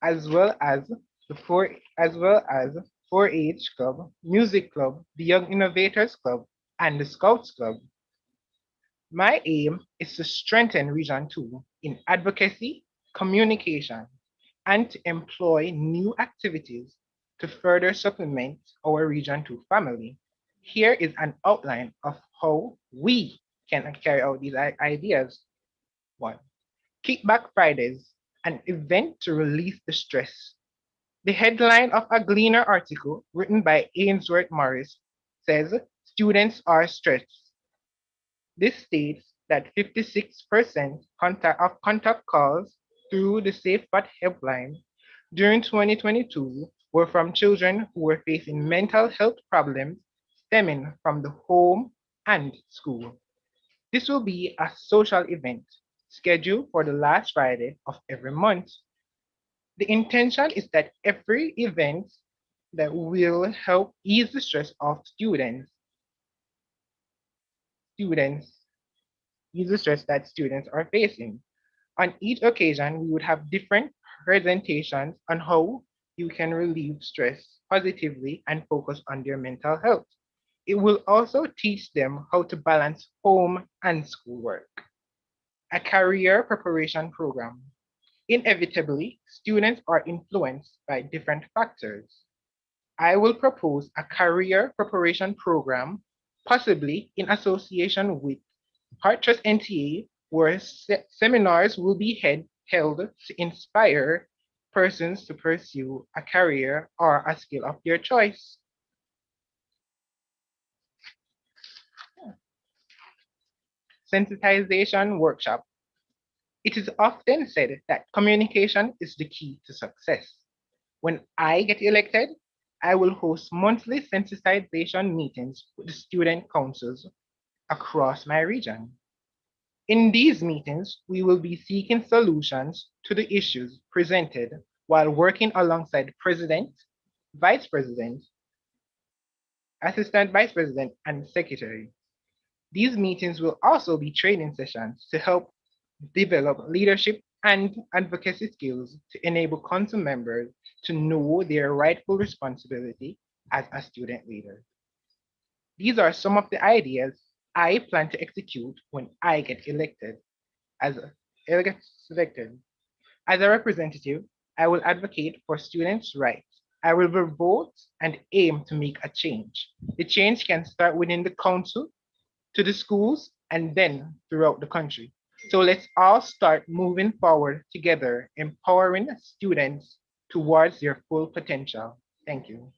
as well as the 4-H club, music club, the Young Innovators Club, and the Scouts Club. My aim is to strengthen Region 2 in advocacy, communication, and to employ new activities to further supplement our Region 2 family. Here is an outline of how we can carry out these ideas. One, Kickback Fridays, an event to release the stress. The headline of a Gleaner article written by Ainsworth Morris says students are stressed. This states that 56% of contact calls through the SafeBot helpline during 2022 were from children who were facing mental health problems stemming from the home and school. This will be a social event scheduled for the last Friday of every month. The intention is that every event that will help ease the stress of students, ease the stress that students are facing. On each occasion, we would have different presentations on how you can relieve stress positively and focus on their mental health. It will also teach them how to balance home and schoolwork. A career preparation program. Inevitably, students are influenced by different factors. I will propose a career preparation program, possibly in association with Heart Trust NTA, where seminars will be held to inspire persons to pursue a career or a skill of their choice. Sensitization workshop. It is often said that communication is the key to success. When I get elected, I will host monthly sensitization meetings with the student councils across my region. In these meetings, we will be seeking solutions to the issues presented while working alongside President, Vice President, Assistant Vice President, and Secretary. These meetings will also be training sessions to help develop leadership and advocacy skills to enable council members to know their rightful responsibility as a student leader. These are some of the ideas I plan to execute when I get elected. As get selected. As a representative, I will advocate for students' rights I will vote and aim to make a change. The change can start within the council, to the schools, and then throughout the country. So let's all start moving forward together, empowering students towards their full potential. Thank you.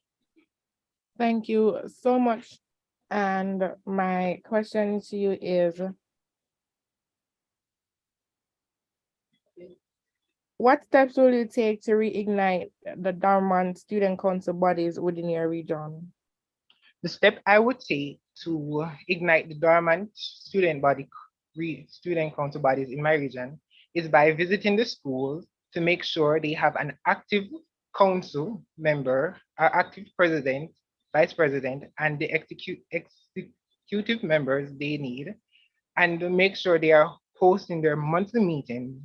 Thank you so much. And my question to you is, what steps will you take to reignite the dormant student council bodies within your region? The step I would take to ignite the dormant student council bodies in my region is by visiting the schools to make sure they have an active council member, active president, vice president, and the executive members they need, and to make sure they are hosting their monthly meetings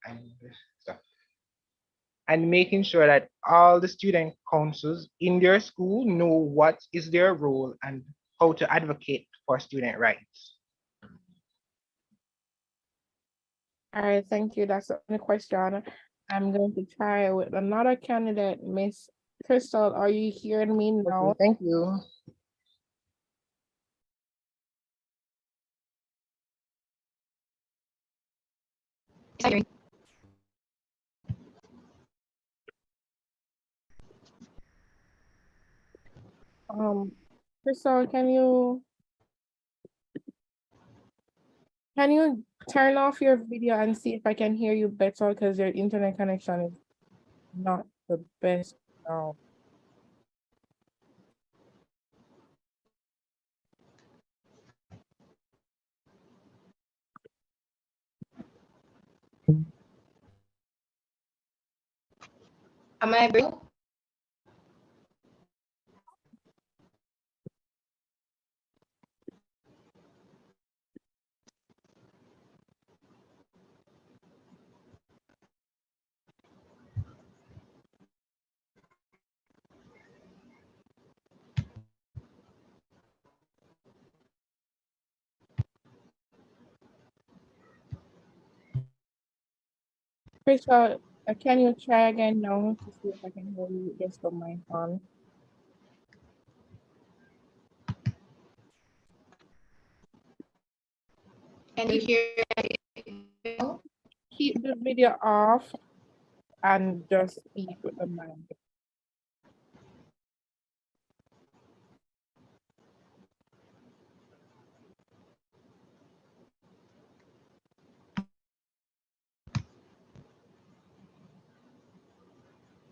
and stuff, and making sure that all the student councils in their school know what is their role and how to advocate for student rights. All right, thank you. That's the only question. I'm going to try with another candidate, Miss Crystal. Are you hearing me now? Okay, thank you. Crystal, can you turn off your video and see if I can hear you better, because your internet connection is not the best now. Am I able? Crystal, can you try again now to see if I can hear you just from my phone? Can you hear me? Keep the video off and just speak with the mic.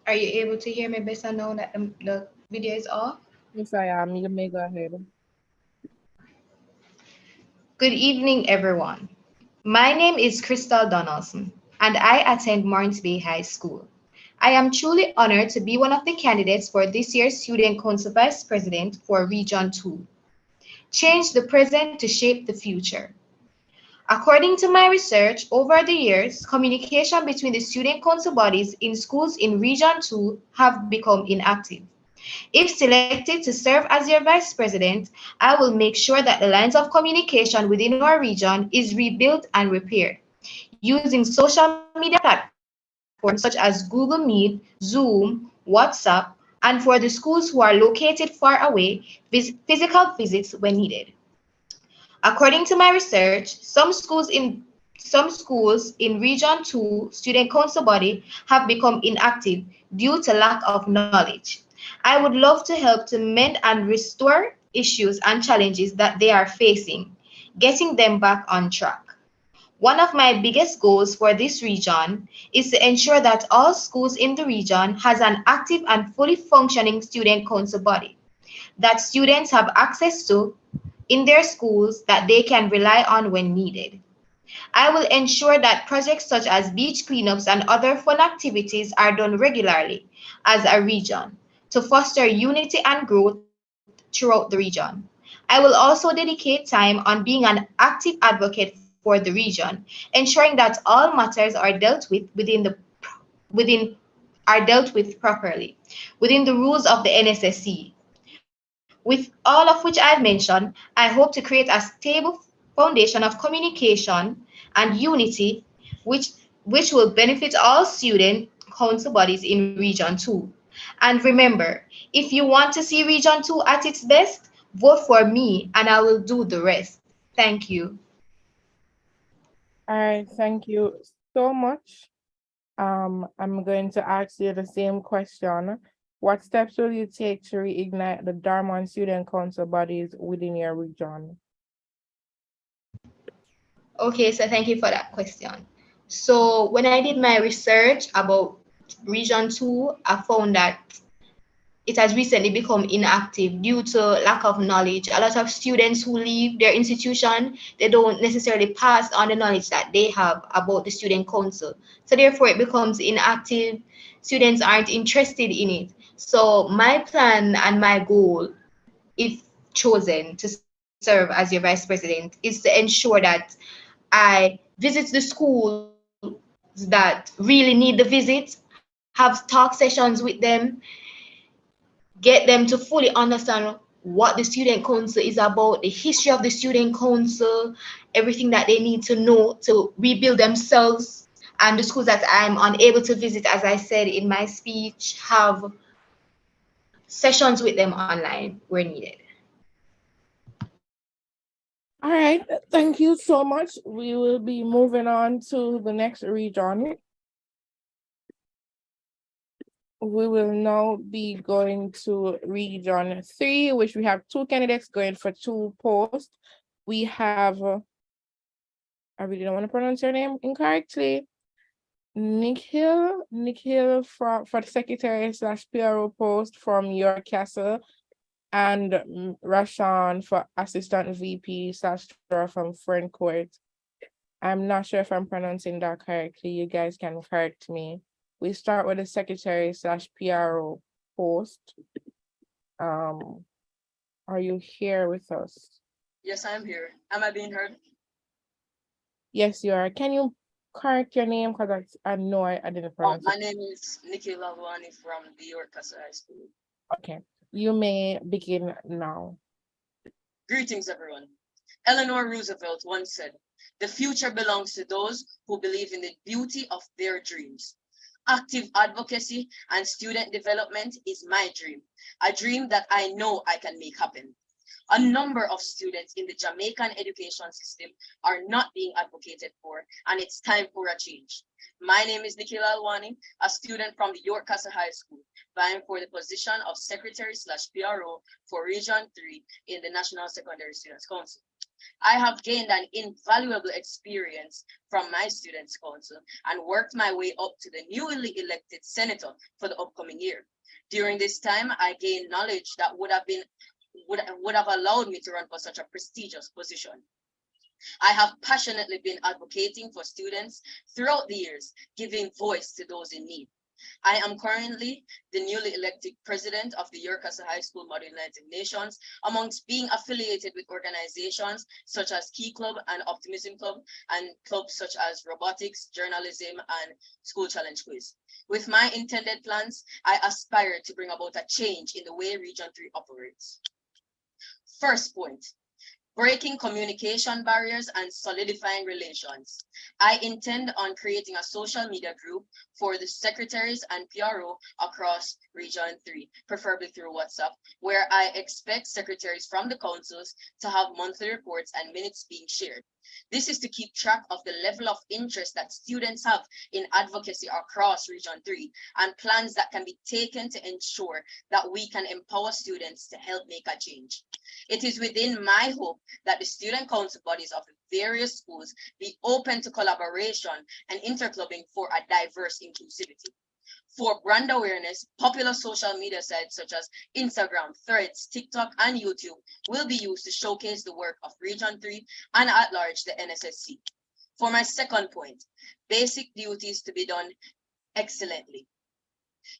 Are you able to hear me based on knowing that the video is off? Yes, I am. You may go ahead. Good evening, everyone. My name is Crystal Donaldson, and I attend Morris Bay High School. I am truly honored to be one of the candidates for this year's Student Council Vice President for Region 2. Change the present to shape the future. According to my research, over the years, communication between the student council bodies in schools in Region 2 have become inactive. If selected to serve as your vice president, I will make sure that the lines of communication within our region is rebuilt and repaired. Using social media platforms such as Google Meet, Zoom, WhatsApp, and for the schools who are located far away, physical visits when needed. According to my research, some schools in Region 2 Student Council body have become inactive due to lack of knowledge. I would love to help to mend and restore issues and challenges that they are facing, getting them back on track. One of my biggest goals for this region is to ensure that all schools in the region has an active and fully functioning student council body that students have access to in their schools that they can rely on when needed. I will ensure that projects such as beach cleanups and other fun activities are done regularly as a region to foster unity and growth throughout the region. I will also dedicate time on being an active advocate for the region, ensuring that all matters are dealt with within are dealt with properly within the rules of the NSSC. With all of which I've mentioned, I hope to create a stable foundation of communication and unity which will benefit all student council bodies in Region 2. And remember, if you want to see Region 2 at its best, vote for me and I will do the rest. Thank you. All right, thank you so much. I'm going to ask you the same question. What steps will you take to reignite the Dartmouth Student Council bodies within your region? Okay, so thank you for that question. So when I did my research about Region 2, I found that it has recently become inactive due to lack of knowledge. A lot of students who leave their institution, they don't necessarily pass on the knowledge that they have about the student council. So therefore it becomes inactive. Students aren't interested in it. So my plan and my goal, if chosen to serve as your vice president, is to ensure that I visit the schools that really need the visit, have talk sessions with them, get them to fully understand what the student council is about, the history of the student council, everything that they need to know to rebuild themselves. And the schools that I'm unable to visit, as I said in my speech, have sessions with them online where needed. All right, thank you so much. We will be moving on to the next region. We will now be going to Region 3, which we have 2 candidates going for 2 posts. We have, I really don't want to pronounce your name incorrectly, Nikhil for the secretary / PRO post from York Castle, and Rashan for assistant VP / from Friend Court. I'm not sure if I'm pronouncing that correctly. You guys can correct me. We start with the secretary / PRO post. Are you here with us? Yes, I'm here. Am I being heard? Yes, you are. Can you correct your name? Because I know I didn't pronounce My it. name is Nikhil Lalwani from the York Castle High School. Okay, you may begin now. Greetings, everyone. Eleanor Roosevelt once said, "The future belongs to those who believe in the beauty of their dreams." Active advocacy and student development is my dream, a dream that I know I can make happen. A number of students in the Jamaican education system are not being advocated for, and it's time for a change. My name is Nikhil Alwani, a student from the York Castle High School, vying for the position of Secretary / PRO for Region 3 in the National Secondary Students' Council. I have gained an invaluable experience from my Students' Council and worked my way up to the newly elected senator for the upcoming year. During this time, I gained knowledge that would have allowed me to run for such a prestigious position. I have passionately been advocating for students throughout the years, giving voice to those in need. I am currently the newly elected president of the York Castle High School Model United Nations, amongst being affiliated with organizations such as Key Club and Optimism Club, and clubs such as robotics, journalism, and school challenge quiz. With my intended plans, I aspire to bring about a change in the way Region 3 operates. First point, breaking communication barriers and solidifying relations. I intend on creating a social media group for the secretaries and PRO across Region 3, preferably through WhatsApp, where I expect secretaries from the councils to have monthly reports and minutes being shared. This is to keep track of the level of interest that students have in advocacy across Region 3 and plans that can be taken to ensure that we can empower students to help make a change. It is within my hope that the student council bodies of various schools be open to collaboration and interclubbing for a diverse inclusivity. For brand awareness, popular social media sites such as Instagram, Threads, TikTok, and YouTube will be used to showcase the work of Region 3 and at large the NSSC. For my second point, basic duties to be done excellently.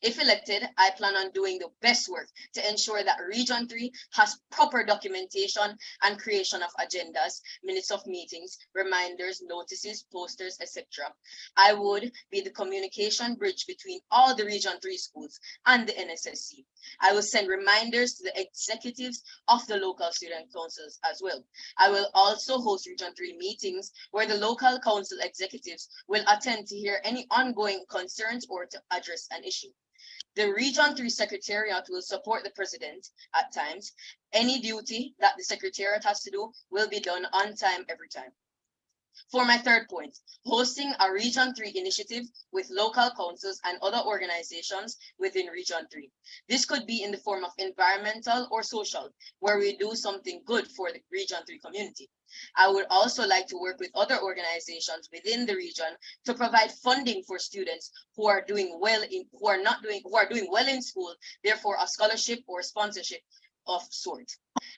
If elected, I plan on doing the best work to ensure that Region 3 has proper documentation and creation of agendas, minutes of meetings, reminders, notices, posters, etc. I would be the communication bridge between all the Region 3 schools and the NSSC. I will send reminders to the executives of the local student councils as well. I will also host Region 3 meetings where the local council executives will attend to hear any ongoing concerns or to address an issue. The Region 3 Secretariat will support the President at times. Any duty that the Secretariat has to do will be done on time every time. For my third point, hosting a Region 3 initiative with local councils and other organizations within Region 3. This could be in the form of environmental or social, where we do something good for the Region 3 community. I would also like to work with other organizations within the region to provide funding for students who are doing well in school, therefore a scholarship or sponsorship of sort.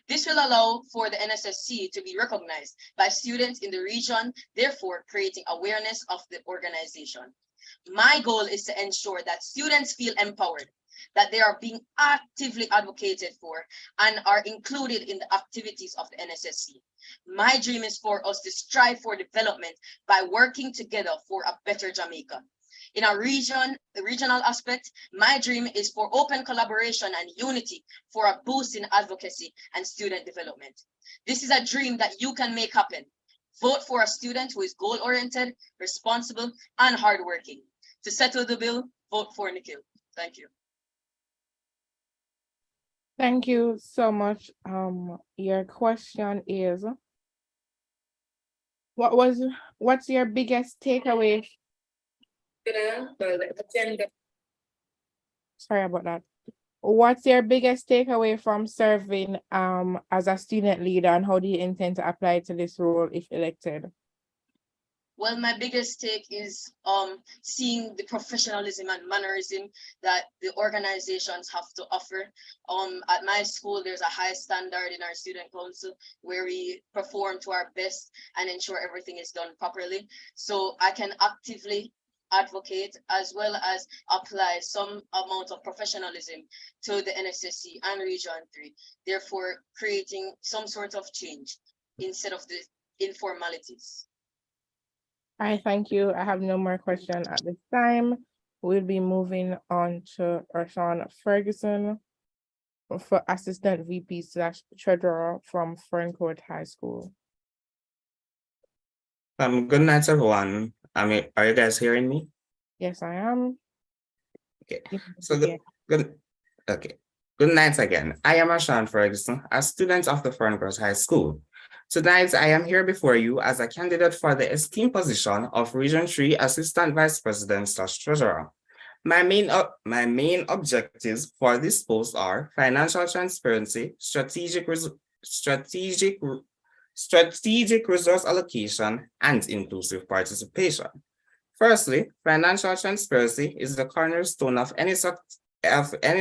This will allow for the NSSC to be recognized by students in the region, therefore creating awareness of the organization. My goal is to ensure that students feel empowered, that they are being actively advocated for and are included in the activities of the NSSC. My dream is for us to strive for development by working together for a better Jamaica. In a regional aspect, my dream is for open collaboration and unity for a boost in advocacy and student development. This is a dream that you can make happen. Vote for a student who is goal-oriented, responsible, and hardworking. To settle the bill, vote for Nikhil. Thank you. Thank you so much. Your question is, what's your biggest takeaway? Sorry about that. What's your biggest takeaway from serving as a student leader, and how do you intend to apply to this role if elected? Well, my biggest take is seeing the professionalism and mannerism that the organizations have to offer. At my school, there's a high standard in our student council where we perform to our best and ensure everything is done properly. So I can actively advocate as well as apply some amount of professionalism to the NSSC and Region 3, therefore creating some sort of change instead of the informalities. I thank you. I have no more questions at this time. We'll be moving on to Rashawn Ferguson for Assistant VP / Treasurer from Ferncourt High School. Good night, everyone. Are you guys hearing me? Yes, I am. Okay. So okay. Good night again. I am Rashawn Ferguson, a student of the Ferncourt High School. Tonight, I am here before you as a candidate for the esteemed position of Region 3 Assistant Vice President / Treasurer. My main objectives for this post are financial transparency, strategic resource allocation, and inclusive participation. Firstly, financial transparency is the cornerstone of any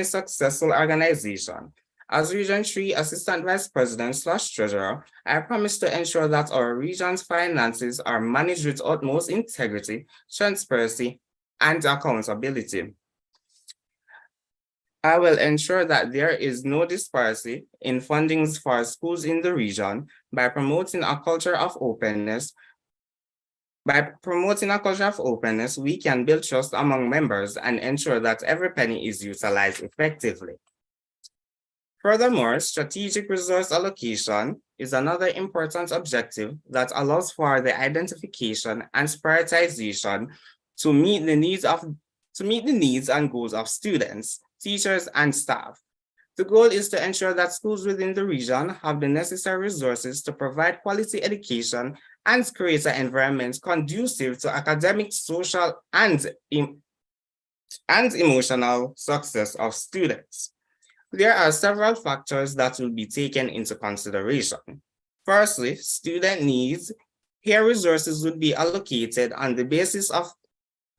successful organization. As Region 3 Assistant Vice President / Treasurer, I promise to ensure that our region's finances are managed with utmost integrity, transparency, and accountability. I will ensure that there is no disparity in fundings for schools in the region by promoting a culture of openness. By promoting a culture of openness, we can build trust among members and ensure that every penny is utilized effectively. Furthermore, strategic resource allocation is another important objective that allows for the identification and prioritization to meet the needs and goals of students, teachers, and staff. The goal is to ensure that schools within the region have the necessary resources to provide quality education and create an environment conducive to academic, social, and emotional success of students. There are several factors that will be taken into consideration. Firstly, student needs. Here, resources would be allocated on the basis of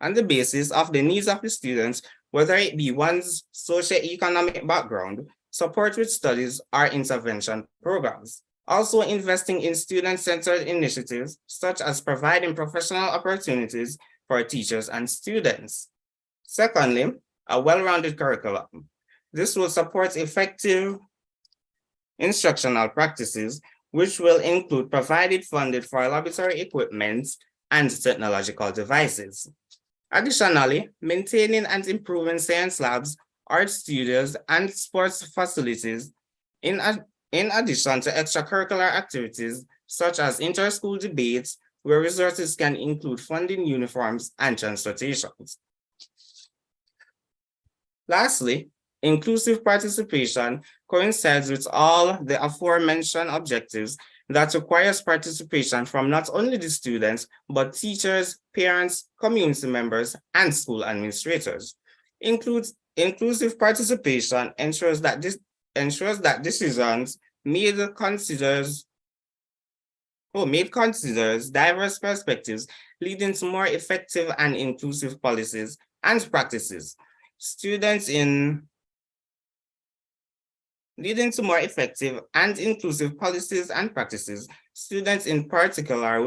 the needs of the students, whether it be one's socioeconomic background, support with studies, or intervention programs. Also, investing in student-centered initiatives, such as providing professional opportunities for teachers and students. Secondly, a well-rounded curriculum. This will support effective instructional practices, which will include provided funded for laboratory equipment and technological devices. Additionally, maintaining and improving science labs, art studios, and sports facilities, in addition to extracurricular activities such as inter-school debates, where resources can include funding uniforms and transportations. Lastly, inclusive participation coincides with all the aforementioned objectives that requires participation from not only the students, but teachers, parents, community members, and school administrators. Inclusive participation ensures that decisions made considers diverse perspectives, leading to more effective and inclusive policies and practices. Leading to more effective and inclusive policies and practices, students in particular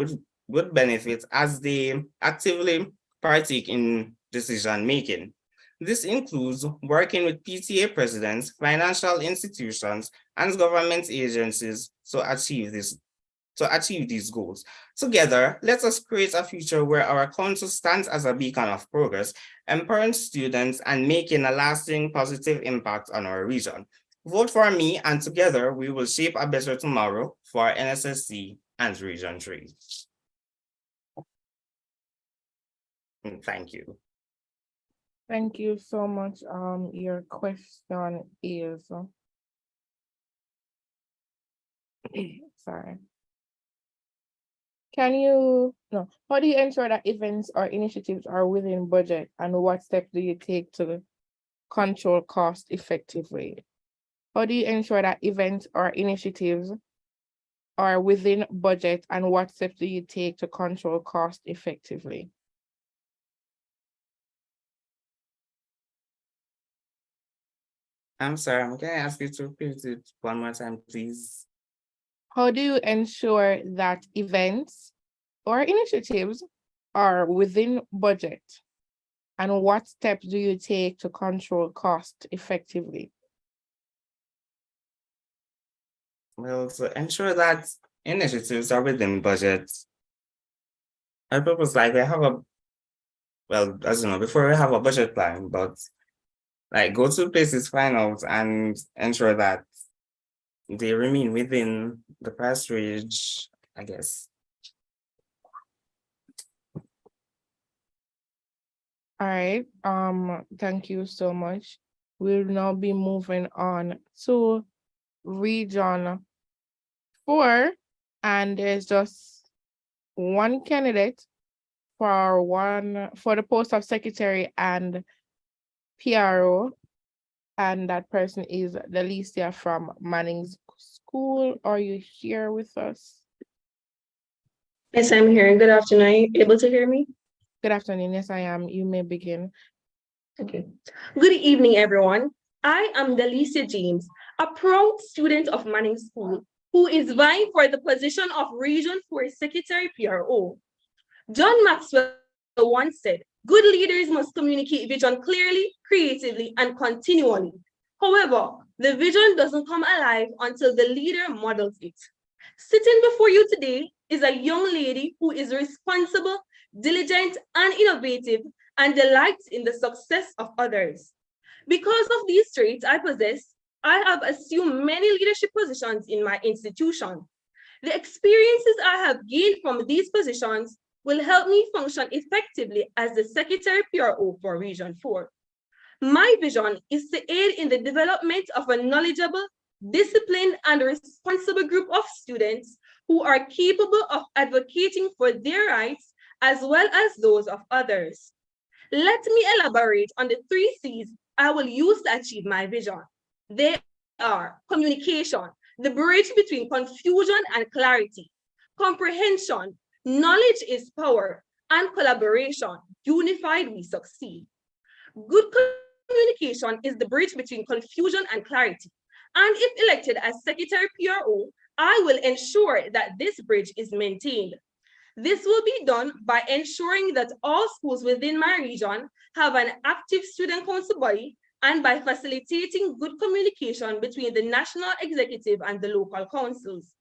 would benefit as they actively partake in decision making. This includes working with PTA presidents, financial institutions, and government agencies to achieve these goals. Together, let us create a future where our council stands as a beacon of progress, empowering students and making a lasting positive impact on our region. Vote for me, and together we will shape a better tomorrow for NSSC and Region 3. Thank you. Thank you so much. Your question is, sorry. How do you ensure that events or initiatives are within budget, and what steps do you take to control cost effectively? How do you ensure that events or initiatives are within budget, and what steps do you take to control cost effectively? I'm sorry, can I ask you to repeat it one more time, please? How do you ensure that events or initiatives are within budget, and what steps do you take to control cost effectively? Well, to ensure that initiatives are within budget, I propose like we have as you know, before we have a budget plan, but like go to places, find out, and ensure that they remain within the price range, I guess. All right, thank you so much. We'll now be moving on to Region 4, and there's just one candidate for the post of secretary and PRO, and that person is Delicia from Manning's School. Are you here with us? Yes, I'm here. Good afternoon. Are you able to hear me? Good afternoon. Yes, I am. You may begin. Okay. Good evening, everyone. I am Delicia James, a proud student of Manning School, who is vying for the position of Region 4 Secretary PRO. John Maxwell once said, good leaders must communicate vision clearly, creatively, and continually. However, the vision doesn't come alive until the leader models it. Sitting before you today is a young lady who is responsible, diligent, and innovative, and delights in the success of others. Because of these traits I possess, I have assumed many leadership positions in my institution. The experiences I have gained from these positions will help me function effectively as the Secretary PRO for Region 4. My vision is to aid in the development of a knowledgeable, disciplined, and responsible group of students who are capable of advocating for their rights as well as those of others. Let me elaborate on the 3 C's I will use to achieve my vision. They are communication, the bridge between confusion and clarity; comprehension, knowledge is power; and collaboration, unified we succeed. Good communication is the bridge between confusion and clarity. And if elected as Secretary PRO, I will ensure that this bridge is maintained. This will be done by ensuring that all schools within my region have an active student council body and by facilitating good communication between the national executive and the local councils.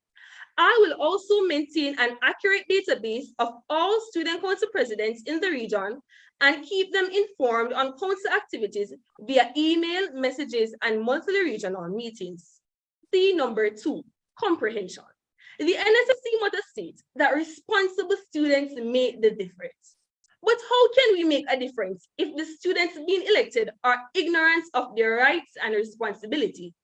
I will also maintain an accurate database of all student council presidents in the region and keep them informed on council activities via email, messages, and monthly regional meetings. C number 2, comprehension. The NSSC motto states that responsible students make the difference. But how can we make a difference if the students being elected are ignorant of their rights and responsibilities?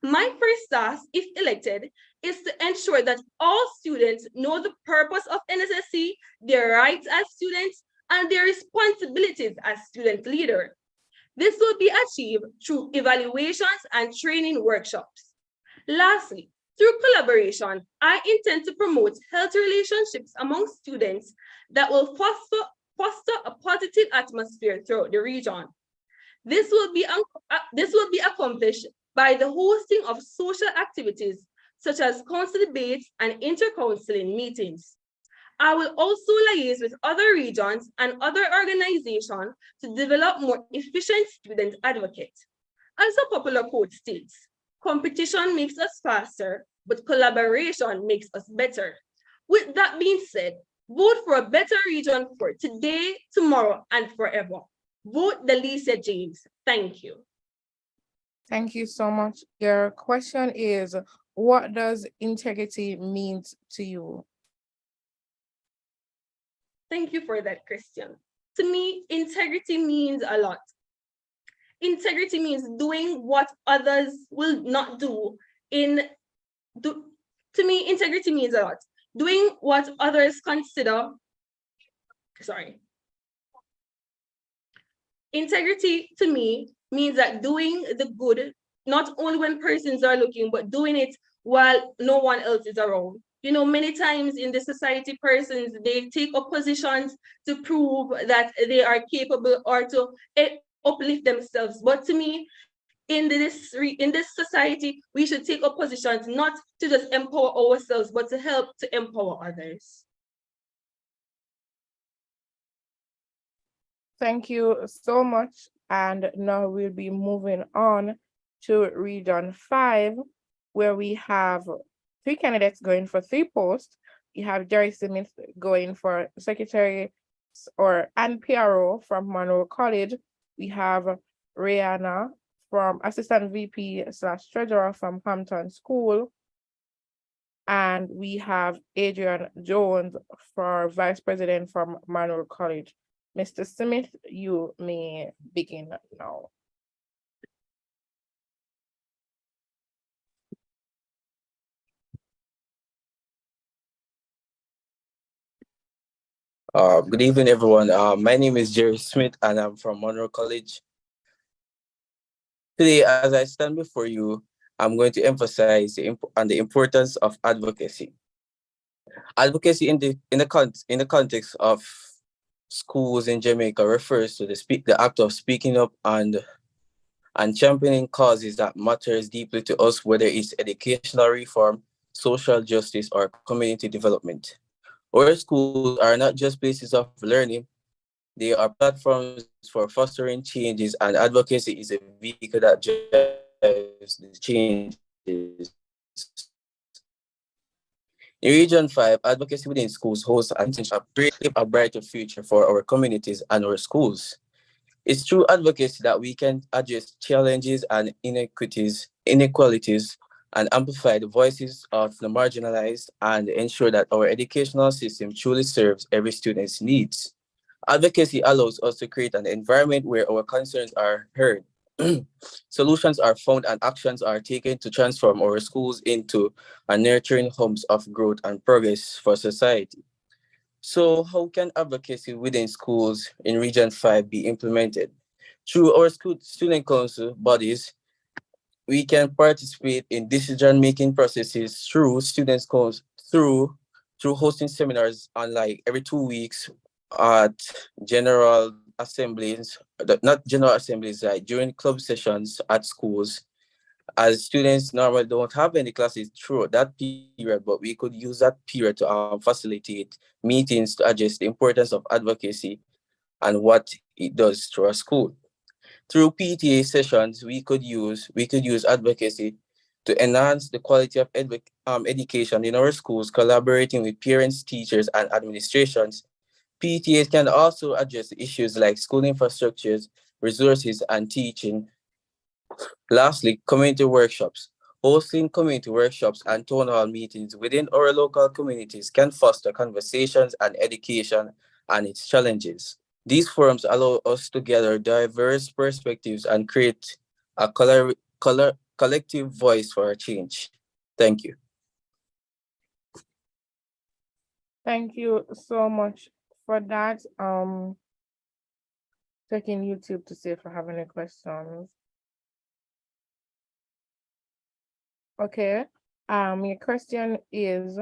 My first task, if elected, is to ensure that all students know the purpose of NSSC, their rights as students, and their responsibilities as student leader. This will be achieved through evaluations and training workshops. Lastly, through collaboration, I intend to promote healthy relationships among students that will foster a positive atmosphere throughout the region. This will be accomplished by the hosting of social activities such as council debates and inter-counseling meetings. I will also liaise with other regions and other organizations to develop more efficient student advocates. As a popular quote states, competition makes us faster, but collaboration makes us better. With that being said, vote for a better region for today, tomorrow, and forever. Vote Delicia James. Thank you. Thank you so much. Your question is, what does integrity mean to you? Thank you for that question. To me, integrity means a lot. Integrity means doing what others will not do. To me, integrity means a lot. Doing what others consider, integrity to me means that doing the good, not only when persons are looking, but doing it while no one else is around. You know, many times in the society, persons, they take up positions to prove that they are capable or to uplift themselves. But to me, in this society, we should take up positions not to just empower ourselves, but to help to empower others. Thank you so much. And now we'll be moving on to Region 5, where we have 3 candidates going for 3 posts. We have Jerry Smith going for secretary and PRO from Monroe College. We have Rihanna from assistant VP / treasurer from Hampton School. And we have Adrian Jones for vice president from Monroe College. Mr. Smith, you may begin now. Good evening, everyone. My name is Jerry Smith, and I'm from Monroe College. Today, as I stand before you, I'm going to emphasize on the importance of advocacy. Advocacy in the context of schools in Jamaica refers to the act of speaking up and championing causes that matters deeply to us, whether it's educational reform, social justice, or community development. Our schools are not just places of learning, they are platforms for fostering changes, and advocacy is a vehicle that drives the changes. In Region 5, advocacy within schools holds a brighter future for our communities and our schools. It's through advocacy that we can address challenges and inequalities, and amplify the voices of the marginalized and ensure that our educational system truly serves every student's needs. Advocacy allows us to create an environment where our concerns are heard, solutions are found, and actions are taken to transform our schools into a nurturing homes of growth and progress for society. So how can advocacy within schools in Region 5 be implemented? Through our school student council bodies, we can participate in decision-making processes through students' calls, through hosting seminars on like every 2 weeks at general assemblies, not general assemblies, like during club sessions at schools, as students normally don't have any classes throughout that period, but we could use that period to facilitate meetings to address the importance of advocacy and what it does to our school. Through PTA sessions, we could use advocacy to enhance the quality of education in our schools, collaborating with parents, teachers, and administrations. PTAs can also address issues like school infrastructures, resources, and teaching. Lastly, community workshops. Hosting community workshops and town hall meetings within our local communities can foster conversations and education and its challenges. These forums allow us to gather diverse perspectives and create a collective voice for a change. Thank you. Thank you so much for that. Checking YouTube to see if I have any questions. Okay. Your question is,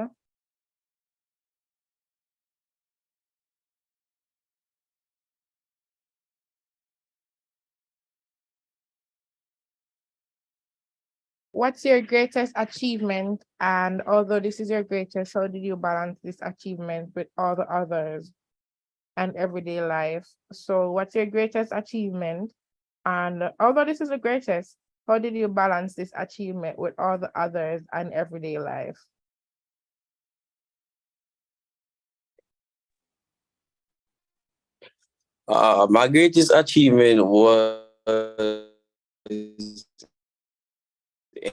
what's your greatest achievement? And although this is your greatest, how did you balance this achievement with all the others and everyday life? So what's your greatest achievement? And although this is the greatest, how did you balance this achievement with all the others and everyday life? My greatest achievement was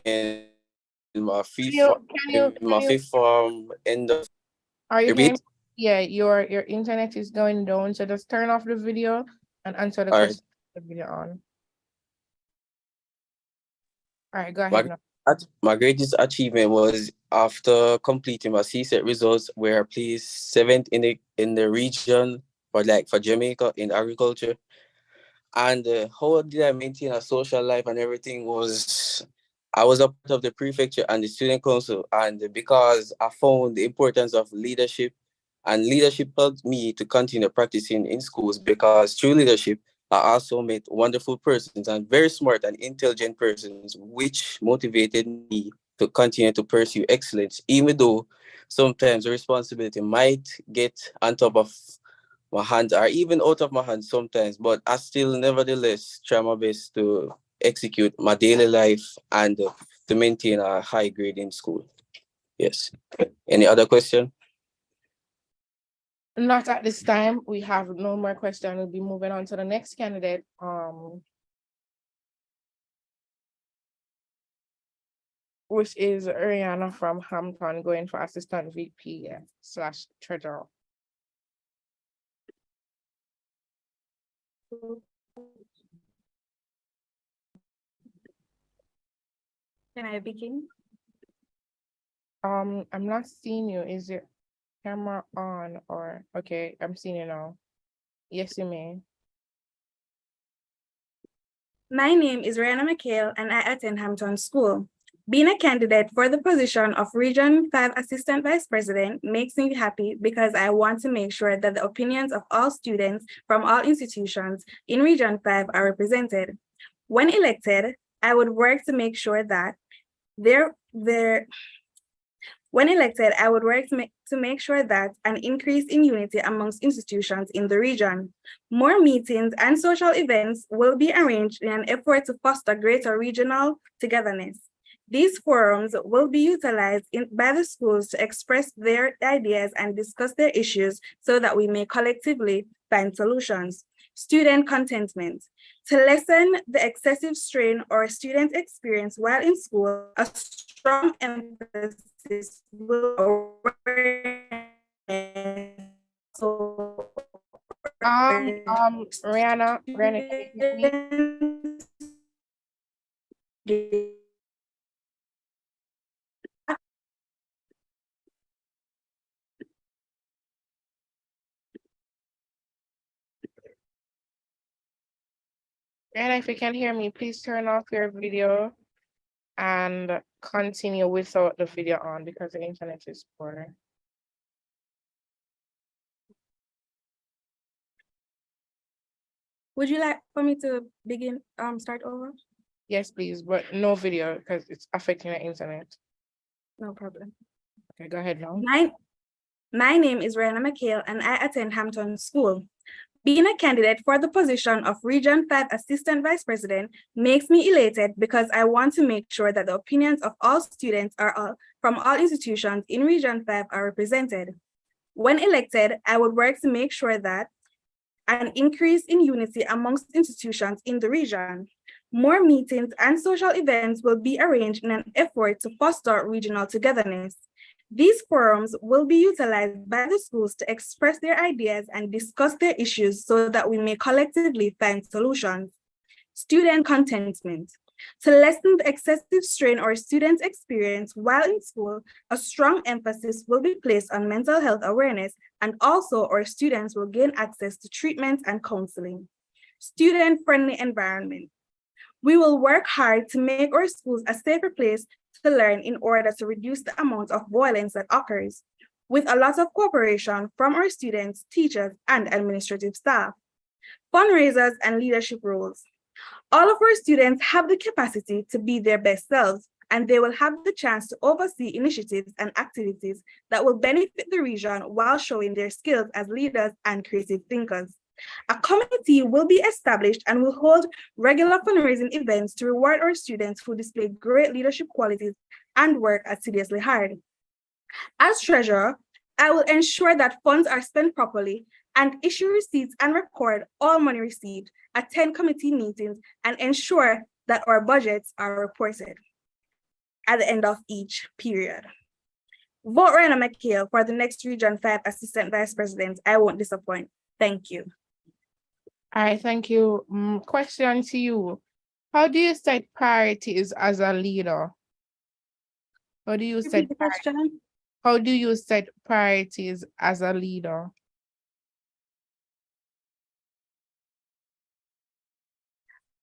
in my fifth form end of. Are you hearing? Repeat. Yeah, your internet is going down, so just turn off the video and answer the All right. question with the video on. All right, go My, ahead now. my greatest achievement was after completing my CSET results, where I placed seventh in the region for Jamaica in agriculture. And how did I maintain a social life and everything was I was a part of the prefecture and the student council, and because I found the importance of leadership, and leadership helped me to continue practicing in schools, because through leadership I also met wonderful persons and very smart and intelligent persons, which motivated me to continue to pursue excellence, even though sometimes the responsibility might get on top of my hands, are even out of my hands sometimes, but I still nevertheless try my best to execute my daily life and to maintain a high grade in school. Yes. Any other question? Not at this time. We have no more question. We'll be moving on to the next candidate. Which is Ariana from Hampton, going for assistant VP / treasurer. Can I begin? I'm not seeing you. Is your camera on or okay? I'm seeing you now. Yes, you may. My name is Rihanna McHale and I attend Hampton School. Being a candidate for the position of Region 5 Assistant Vice President makes me happy because I want to make sure that the opinions of all students from all institutions in Region 5 are represented. When elected, I would work to make sure that an increase in unity amongst institutions in the region. More meetings and social events will be arranged in an effort to foster greater regional togetherness. These forums will be utilized by the schools to express their ideas and discuss their issues so that we may collectively find solutions. Student contentment. To lessen the excessive strain or student experience while in school, a strong emphasis will Rihanna, can you hear me? And if you can hear me, please turn off your video and continue without the video on because the internet is poor. Would you like for me to begin, start over? Yes, please, but no video because it's affecting the internet. No problem. Okay, go ahead now. My name is Rihanna McHale and I attend Hampton School. Being a candidate for the position of Region 5 Assistant Vice President makes me elated because I want to make sure that the opinions of all students from all institutions in Region 5 are represented. When elected, I would work to make sure that an increase in unity amongst institutions in the region. More meetings and social events will be arranged in an effort to foster regional togetherness. These forums will be utilized by the schools to express their ideas and discuss their issues so that we may collectively find solutions. Student contentment. To lessen the excessive strain our students experience while in school, a strong emphasis will be placed on mental health awareness, and also our students will gain access to treatment and counseling. Student-friendly environment. We will work hard to make our schools a safer place to learn in order to reduce the amount of violence that occurs, with a lot of cooperation from our students, teachers, and administrative staff. Fundraisers and leadership roles. All of our students have the capacity to be their best selves, and they will have the chance to oversee initiatives and activities that will benefit the region while showing their skills as leaders and creative thinkers. A committee will be established and will hold regular fundraising events to reward our students who display great leadership qualities and work assiduously hard. As treasurer, I will ensure that funds are spent properly and issue receipts and record all money received, attend committee meetings, and ensure that our budgets are reported at the end of each period. Vote Rihanna McHale for the next Region 5 Assistant Vice President. I won't disappoint. Thank you. All right, thank you. Question to you. How do you set priorities as a leader? How do you set question? How do you set priorities as a leader?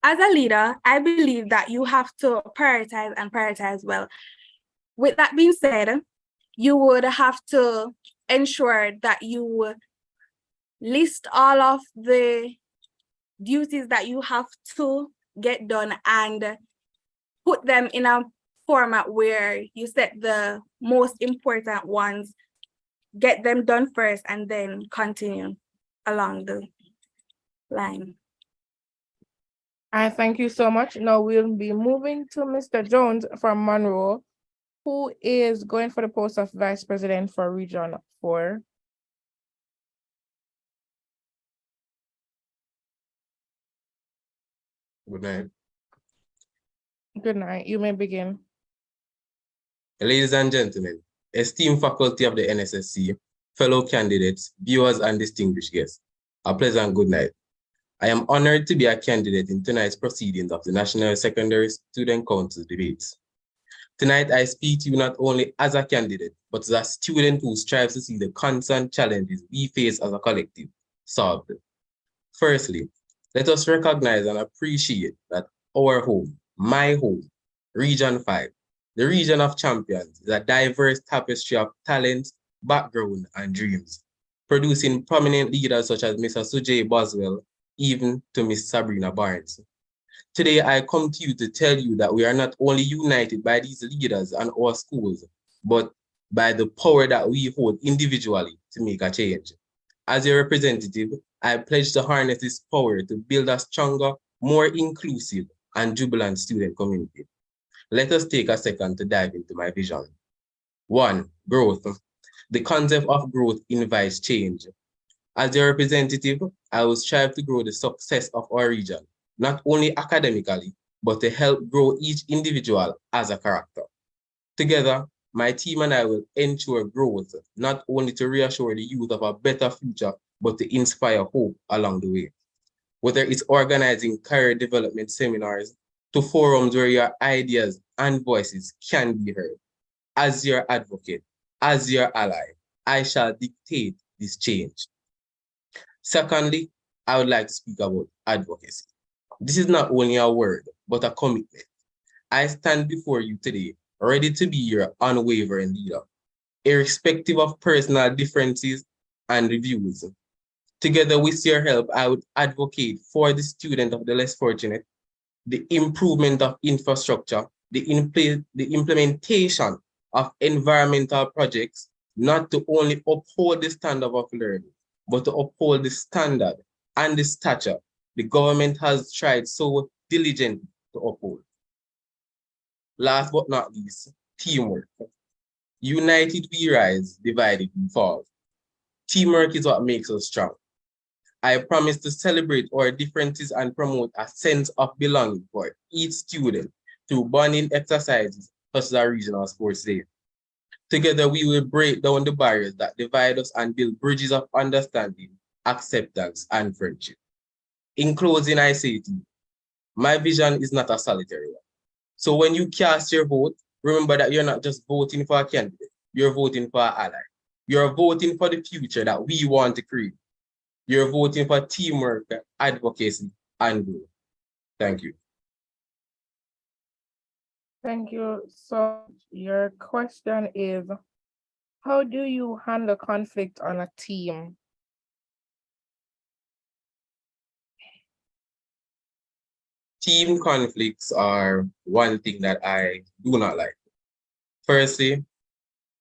As a leader, I believe that you have to prioritize and prioritize well. With that being said, you would have to ensure that you list all of the duties that you have to get done and put them in a format where you set the most important ones, get them done first, and then continue along the line. I thank you so much. Now we'll be moving to Mr. Jones from Monroe, who is going for the post of Vice President for Region 4. Good night. Good night. You may begin. Ladies and gentlemen, esteemed faculty of the NSSC, fellow candidates, viewers, and distinguished guests, a pleasant good night. I am honored to be a candidate in tonight's proceedings of the National Secondary Student Council debates. Tonight, I speak to you not only as a candidate, but as a student who strives to see the constant challenges we face as a collective solved. Firstly, let us recognize and appreciate that our home, my home, Region 5, the region of champions, is a diverse tapestry of talent, background, and dreams, producing prominent leaders such as Mr. Sujay Boswell, even to Ms. Sabrina Barnes. Today, I come to you to tell you that we are not only united by these leaders and our schools, but by the power that we hold individually to make a change. As your representative, I pledge to harness this power to build a stronger, more inclusive, and jubilant student community. Let us take a second to dive into my vision. 1, growth. The concept of growth invites change. As your representative, I will strive to grow the success of our region, not only academically, but to help grow each individual as a character. Together, my team and I will ensure growth, not only to reassure the youth of a better future, but to inspire hope along the way. Whether it's organizing career development seminars to forums where your ideas and voices can be heard. As your advocate, as your ally, I shall dictate this change. Secondly, I would like to speak about advocacy. This is not only a word, but a commitment. I stand before you today, ready to be your unwavering leader, irrespective of personal differences and views. Together with your help, I would advocate for the student of the less fortunate, the improvement of infrastructure, the implementation of environmental projects, not to only uphold the standard of learning, but to uphold the standard and the stature the government has tried so diligently to uphold. Last but not least, teamwork. United we rise, divided we fall. Teamwork is what makes us strong. I promise to celebrate our differences and promote a sense of belonging for each student through bonding exercises such as our regional sports day. Together, we will break down the barriers that divide us and build bridges of understanding, acceptance, and friendship. In closing, I say to you, my vision is not a solitary one. So when you cast your vote, remember that you're not just voting for a candidate, you're voting for an ally. You're voting for the future that we want to create. You're voting for teamwork, advocacy, and growth. Thank you. Thank you. So your question is, how do you handle conflict on a team? Team conflicts are one thing that I do not like. Firstly,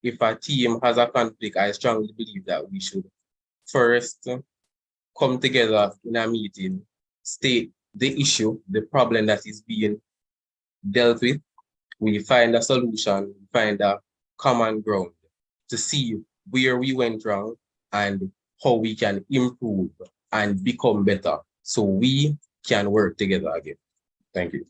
if a team has a conflict, I strongly believe that we should first come together in a meeting, state the issue, the problem that is being dealt with. We find a solution, find a common ground to see where we went wrong and how we can improve and become better so we can work together again. Thank you.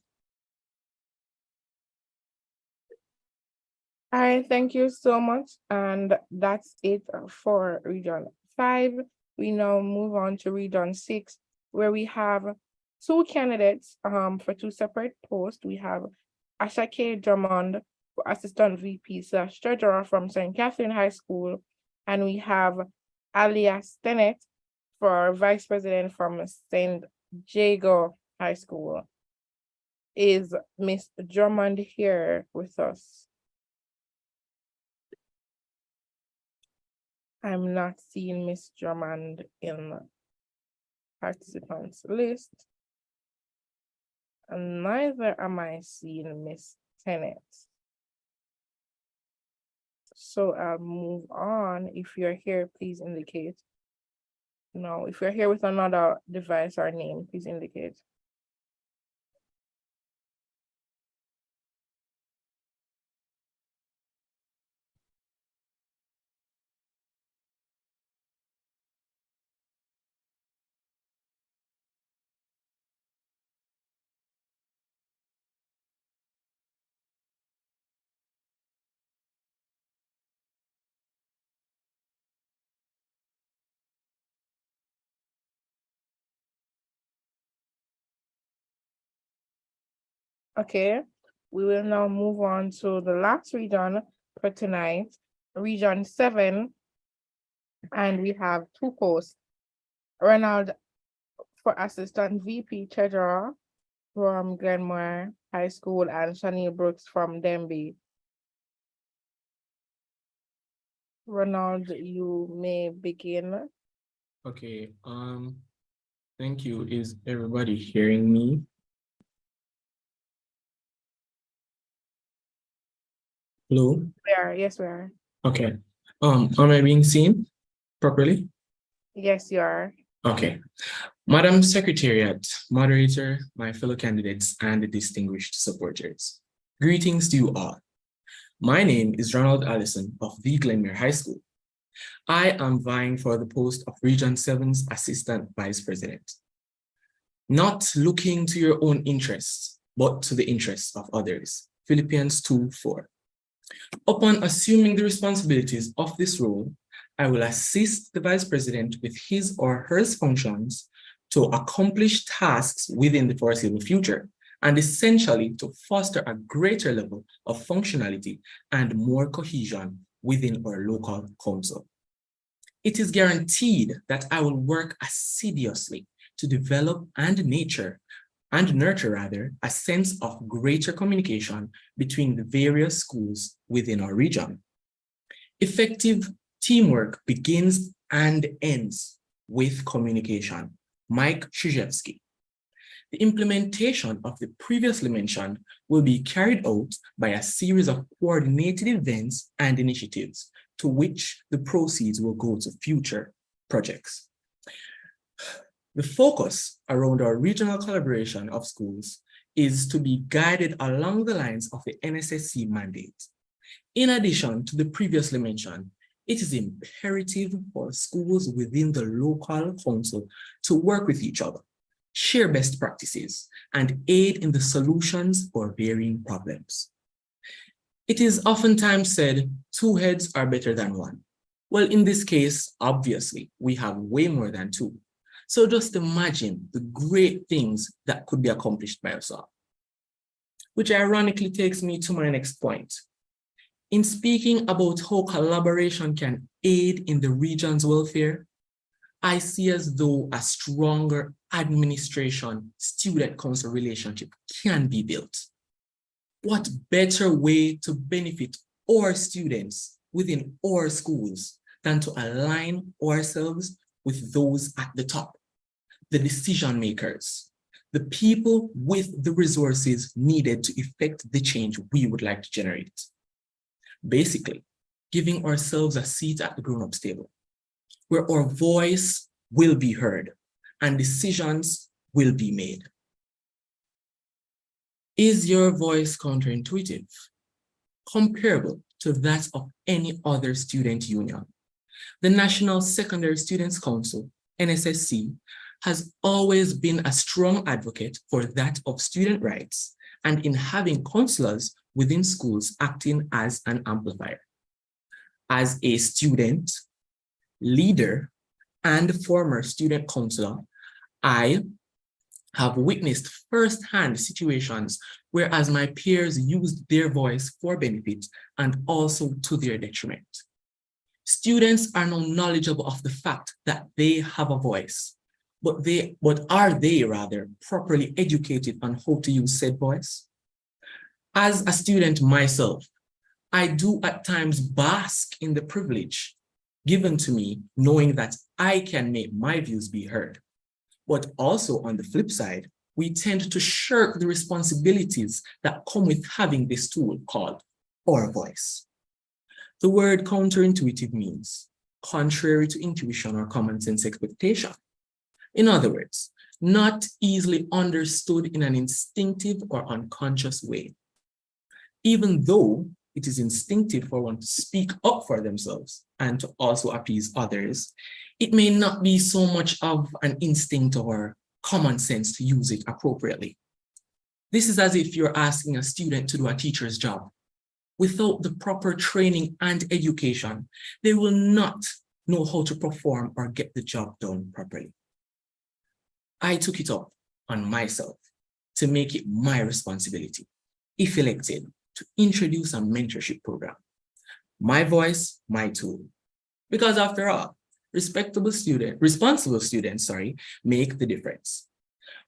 All right, thank you so much. And that's it for Region 5. We now move on to Region 6, where we have two candidates for two separate posts. We have Asha K. Drummond for Assistant VP/Treasurer from St. Catherine High School, and we have Alia Stennett for Vice President from St. Jago High School. Is Miss Drummond here with us? I'm not seeing Miss Drummond in the participants list. And neither am I seeing Miss Tennant. So I'll move on. If you're here, please indicate. No, if you're here with another device or name, please indicate. Okay, we will now move on to the last region for tonight, Region 7. And we have two posts. Ronald for Assistant VP Treasurer from Glenmore High School and Shani Brooks from Denby. Ronald, you may begin. Okay, thank you. Is everybody hearing me? Hello? We are, yes, we are. Okay. Am I being seen properly? Yes, you are. Okay. Madam Secretariat, moderator, my fellow candidates, and the distinguished supporters. Greetings to you all. My name is Ronald Allison of the Glenmere High School. I am vying for the post of Region 7's Assistant Vice President. Not looking to your own interests, but to the interests of others. Philippians 2:4. Upon assuming the responsibilities of this role, I will assist the Vice President with his or her functions to accomplish tasks within the foreseeable future, and essentially to foster a greater level of functionality and more cohesion within our local council. It is guaranteed that I will work assiduously to develop and nurture a sense of greater communication between the various schools within our region. Effective teamwork begins and ends with communication. Mike Krzyzewski. The implementation of the previously mentioned will be carried out by a series of coordinated events and initiatives to which the proceeds will go to future projects. The focus around our regional collaboration of schools is to be guided along the lines of the NSSC mandate. In addition to the previously mentioned, it is imperative for schools within the local council to work with each other, share best practices, and aid in the solutions for varying problems. It is oftentimes said, 2 heads are better than 1. Well, in this case, obviously, we have way more than 2. So just imagine the great things that could be accomplished by us all. Which ironically takes me to my next point. In speaking about how collaboration can aid in the region's welfare, I see as though a stronger administration-student council relationship can be built. What better way to benefit our students within our schools than to align ourselves with those at the top, the decision makers, the people with the resources needed to effect the change we would like to generate. Basically, giving ourselves a seat at the grown-ups table, where our voice will be heard and decisions will be made. Is your voice counterintuitive, comparable to that of any other student union? The National Secondary Students' Council, NSSC, has always been a strong advocate for that of student rights and in having counselors within schools acting as an amplifier. As a student, leader, and former student counselor, I have witnessed firsthand situations where as my peers used their voice for benefit and also to their detriment. Students are now knowledgeable of the fact that they have a voice, but are they properly educated on how to use said voice? As a student myself, I do at times bask in the privilege given to me knowing that I can make my views be heard. But also on the flip side, we tend to shirk the responsibilities that come with having this tool called our voice. The word counterintuitive means contrary to intuition or common sense expectation. In other words, not easily understood in an instinctive or unconscious way. Even though it is instinctive for one to speak up for themselves and to also appease others, it may not be so much of an instinct or common sense to use it appropriately. This is as if you're asking a student to do a teacher's job. Without the proper training and education, they will not know how to perform or get the job done properly. I took it up on myself to make it my responsibility, if elected, to introduce a mentorship program. My voice, my tool. Because after all, responsible students, make the difference.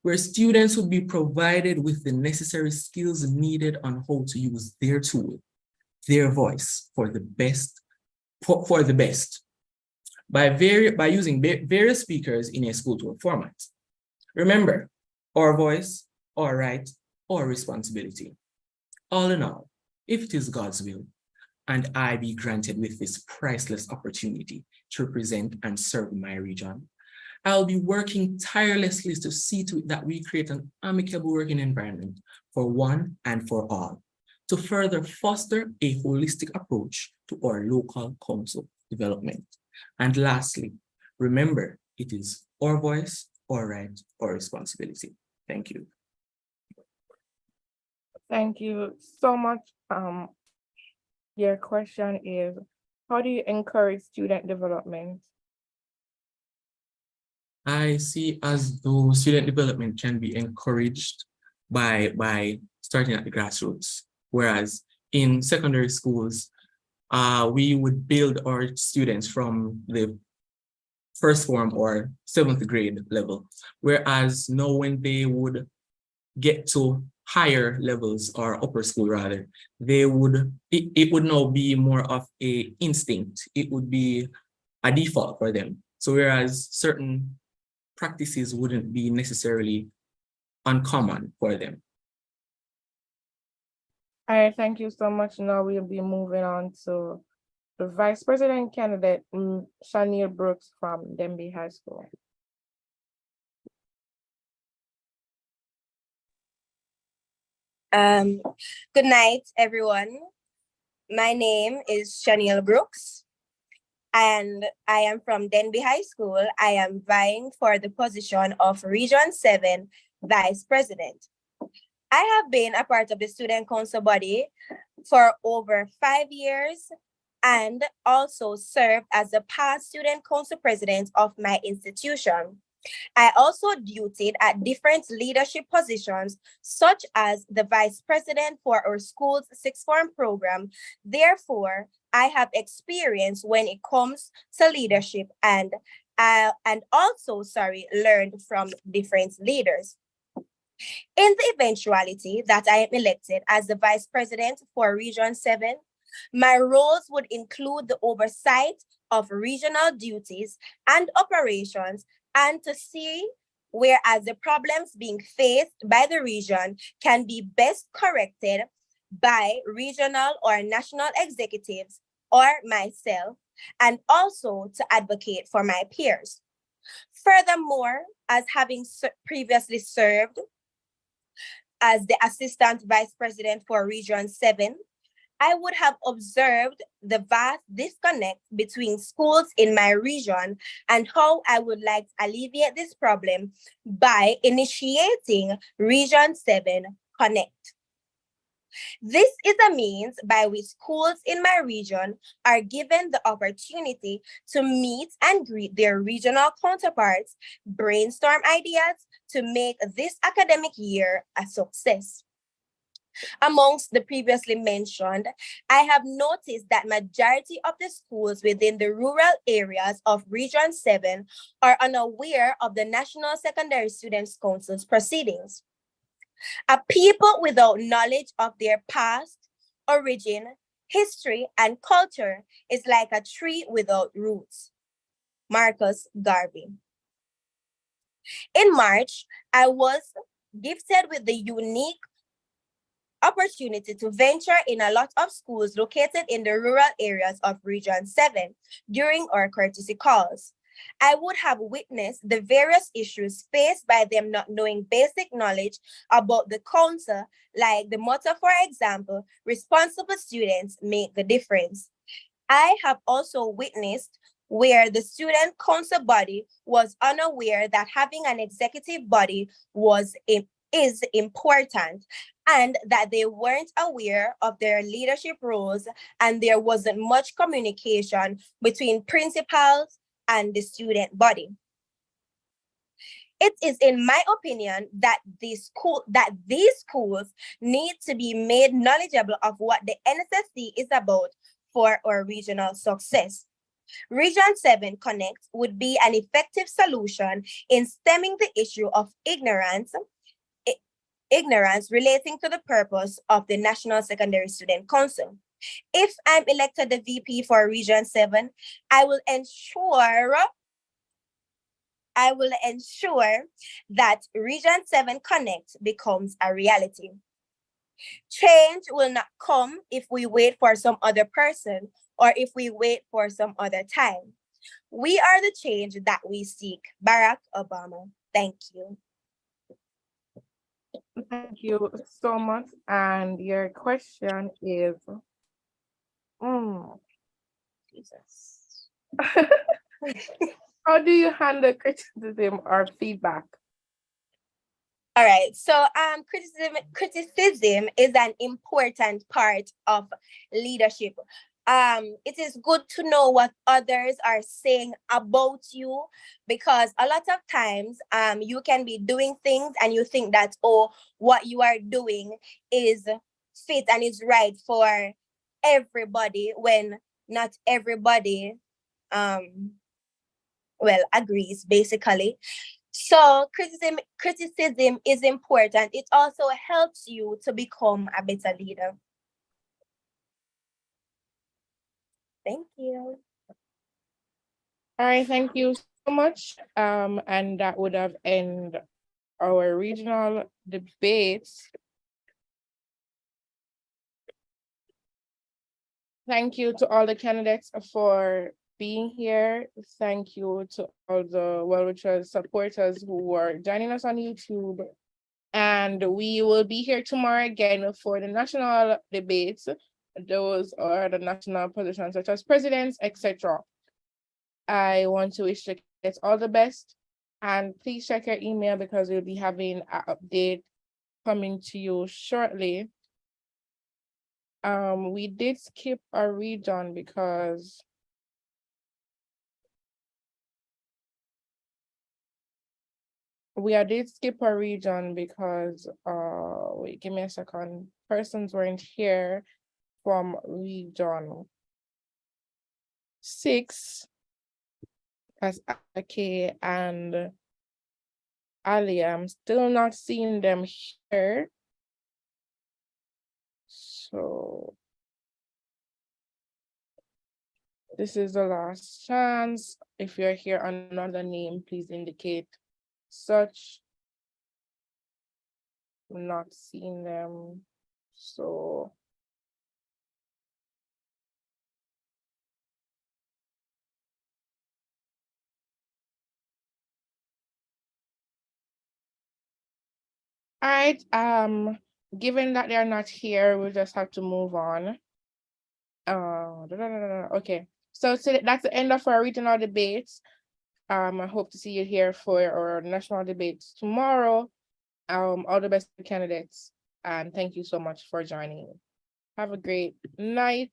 Where students will be provided with the necessary skills needed on how to use their tool, their voice for the best, by using various speakers in a school tour format. Remember, our voice, our right, our responsibility. All in all, if it is God's will, and I be granted with this priceless opportunity to represent and serve my region, I'll be working tirelessly to see to it that we create an amicable working environment for one and for all, to further foster a holistic approach to our local council development. And lastly, remember, it is our voice, our right, our responsibility. Thank you. Thank you so much. Your question is, how do you encourage student development? I see as though student development can be encouraged by starting at the grassroots. Whereas in secondary schools, we would build our students from the first form or 7th grade level. Whereas now when they would get to higher levels or upper school rather, it would now be more of a instinct. It would be a default for them. So whereas certain practices wouldn't be necessarily uncommon for them. All right, thank you so much. Now we'll be moving on to the Vice President candidate, Shania Brooks from Denby High School. Good night, everyone. My name is Shaniel Brooks, and I am from Denby High School. I am vying for the position of Region 7 Vice President. I have been a part of the Student Council body for over 5 years and also served as the past Student Council President of my institution. I also dutied at different leadership positions, such as the Vice President for our school's sixth form program. Therefore, I have experience when it comes to leadership and also learned from different leaders. In the eventuality that I am elected as the Vice President for Region 7, my roles would include the oversight of regional duties and operations, and to see whereas the problems being faced by the region can be best corrected by regional or national executives or myself, and also to advocate for my peers. Furthermore, as having previously served as the Assistant Vice President for Region 7, I would have observed the vast disconnect between schools in my region and how I would like to alleviate this problem by initiating Region 7 Connect. This is a means by which schools in my region are given the opportunity to meet and greet their regional counterparts, brainstorm ideas to make this academic year a success. Amongst the previously mentioned, I have noticed that majority of the schools within the rural areas of Region 7 are unaware of the National Secondary Students Council's proceedings. A people without knowledge of their past, origin, history, and culture is like a tree without roots. Marcus Garvey. In March, I was gifted with the unique opportunity to venture in a lot of schools located in the rural areas of Region 7 during our courtesy calls. I would have witnessed the various issues faced by them not knowing basic knowledge about the council, like the motto, for example, responsible students make the difference. I have also witnessed where the student council body was unaware that having an executive body is important, and that they weren't aware of their leadership roles, and there wasn't much communication between principals and the student body. It is in my opinion that these schools need to be made knowledgeable of what the NSSC is about for our regional success. Region 7 Connect would be an effective solution in stemming the issue of ignorance relating to the purpose of the National Secondary Student Council. If I'm elected the VP for Region 7, I will ensure that Region 7 Connect becomes a reality. Change will not come if we wait for some other person or if we wait for some other time. We are the change that we seek. Barack Obama. Thank you. Thank you so much. And your question is, Jesus. How do you handle criticism or feedback? All right, so criticism is an important part of leadership. It is good to know what others are saying about you, because a lot of times you can be doing things and you think that, oh, what you are doing is fit and is right for everybody, when not everybody agrees, basically. So criticism is important. It also helps you to become a better leader. Thank you. All right, thank you so much. And that would have ended our regional debates. Thank you to all the candidates for being here. Thank you to all the well-wishers, supporters who are joining us on YouTube. And we will be here tomorrow again for the national debates. Those are the national positions such as presidents, etc. I want to wish the candidates all the best. And please check your email because we'll be having an update coming to you shortly. We did skip a region because did skip a region because wait, give me a second. Persons weren't here from region 6 as Ake and Ali. I'm still not seeing them here. So this is the last chance. If you're here on another name, please indicate such. I'm not seeing them. So all right, given that they're not here, we'll just have to move on. Okay, so that's the end of our regional debates. I hope to see you here for our national debates tomorrow. All the best candidates, and thank you so much for joining. Have a great night.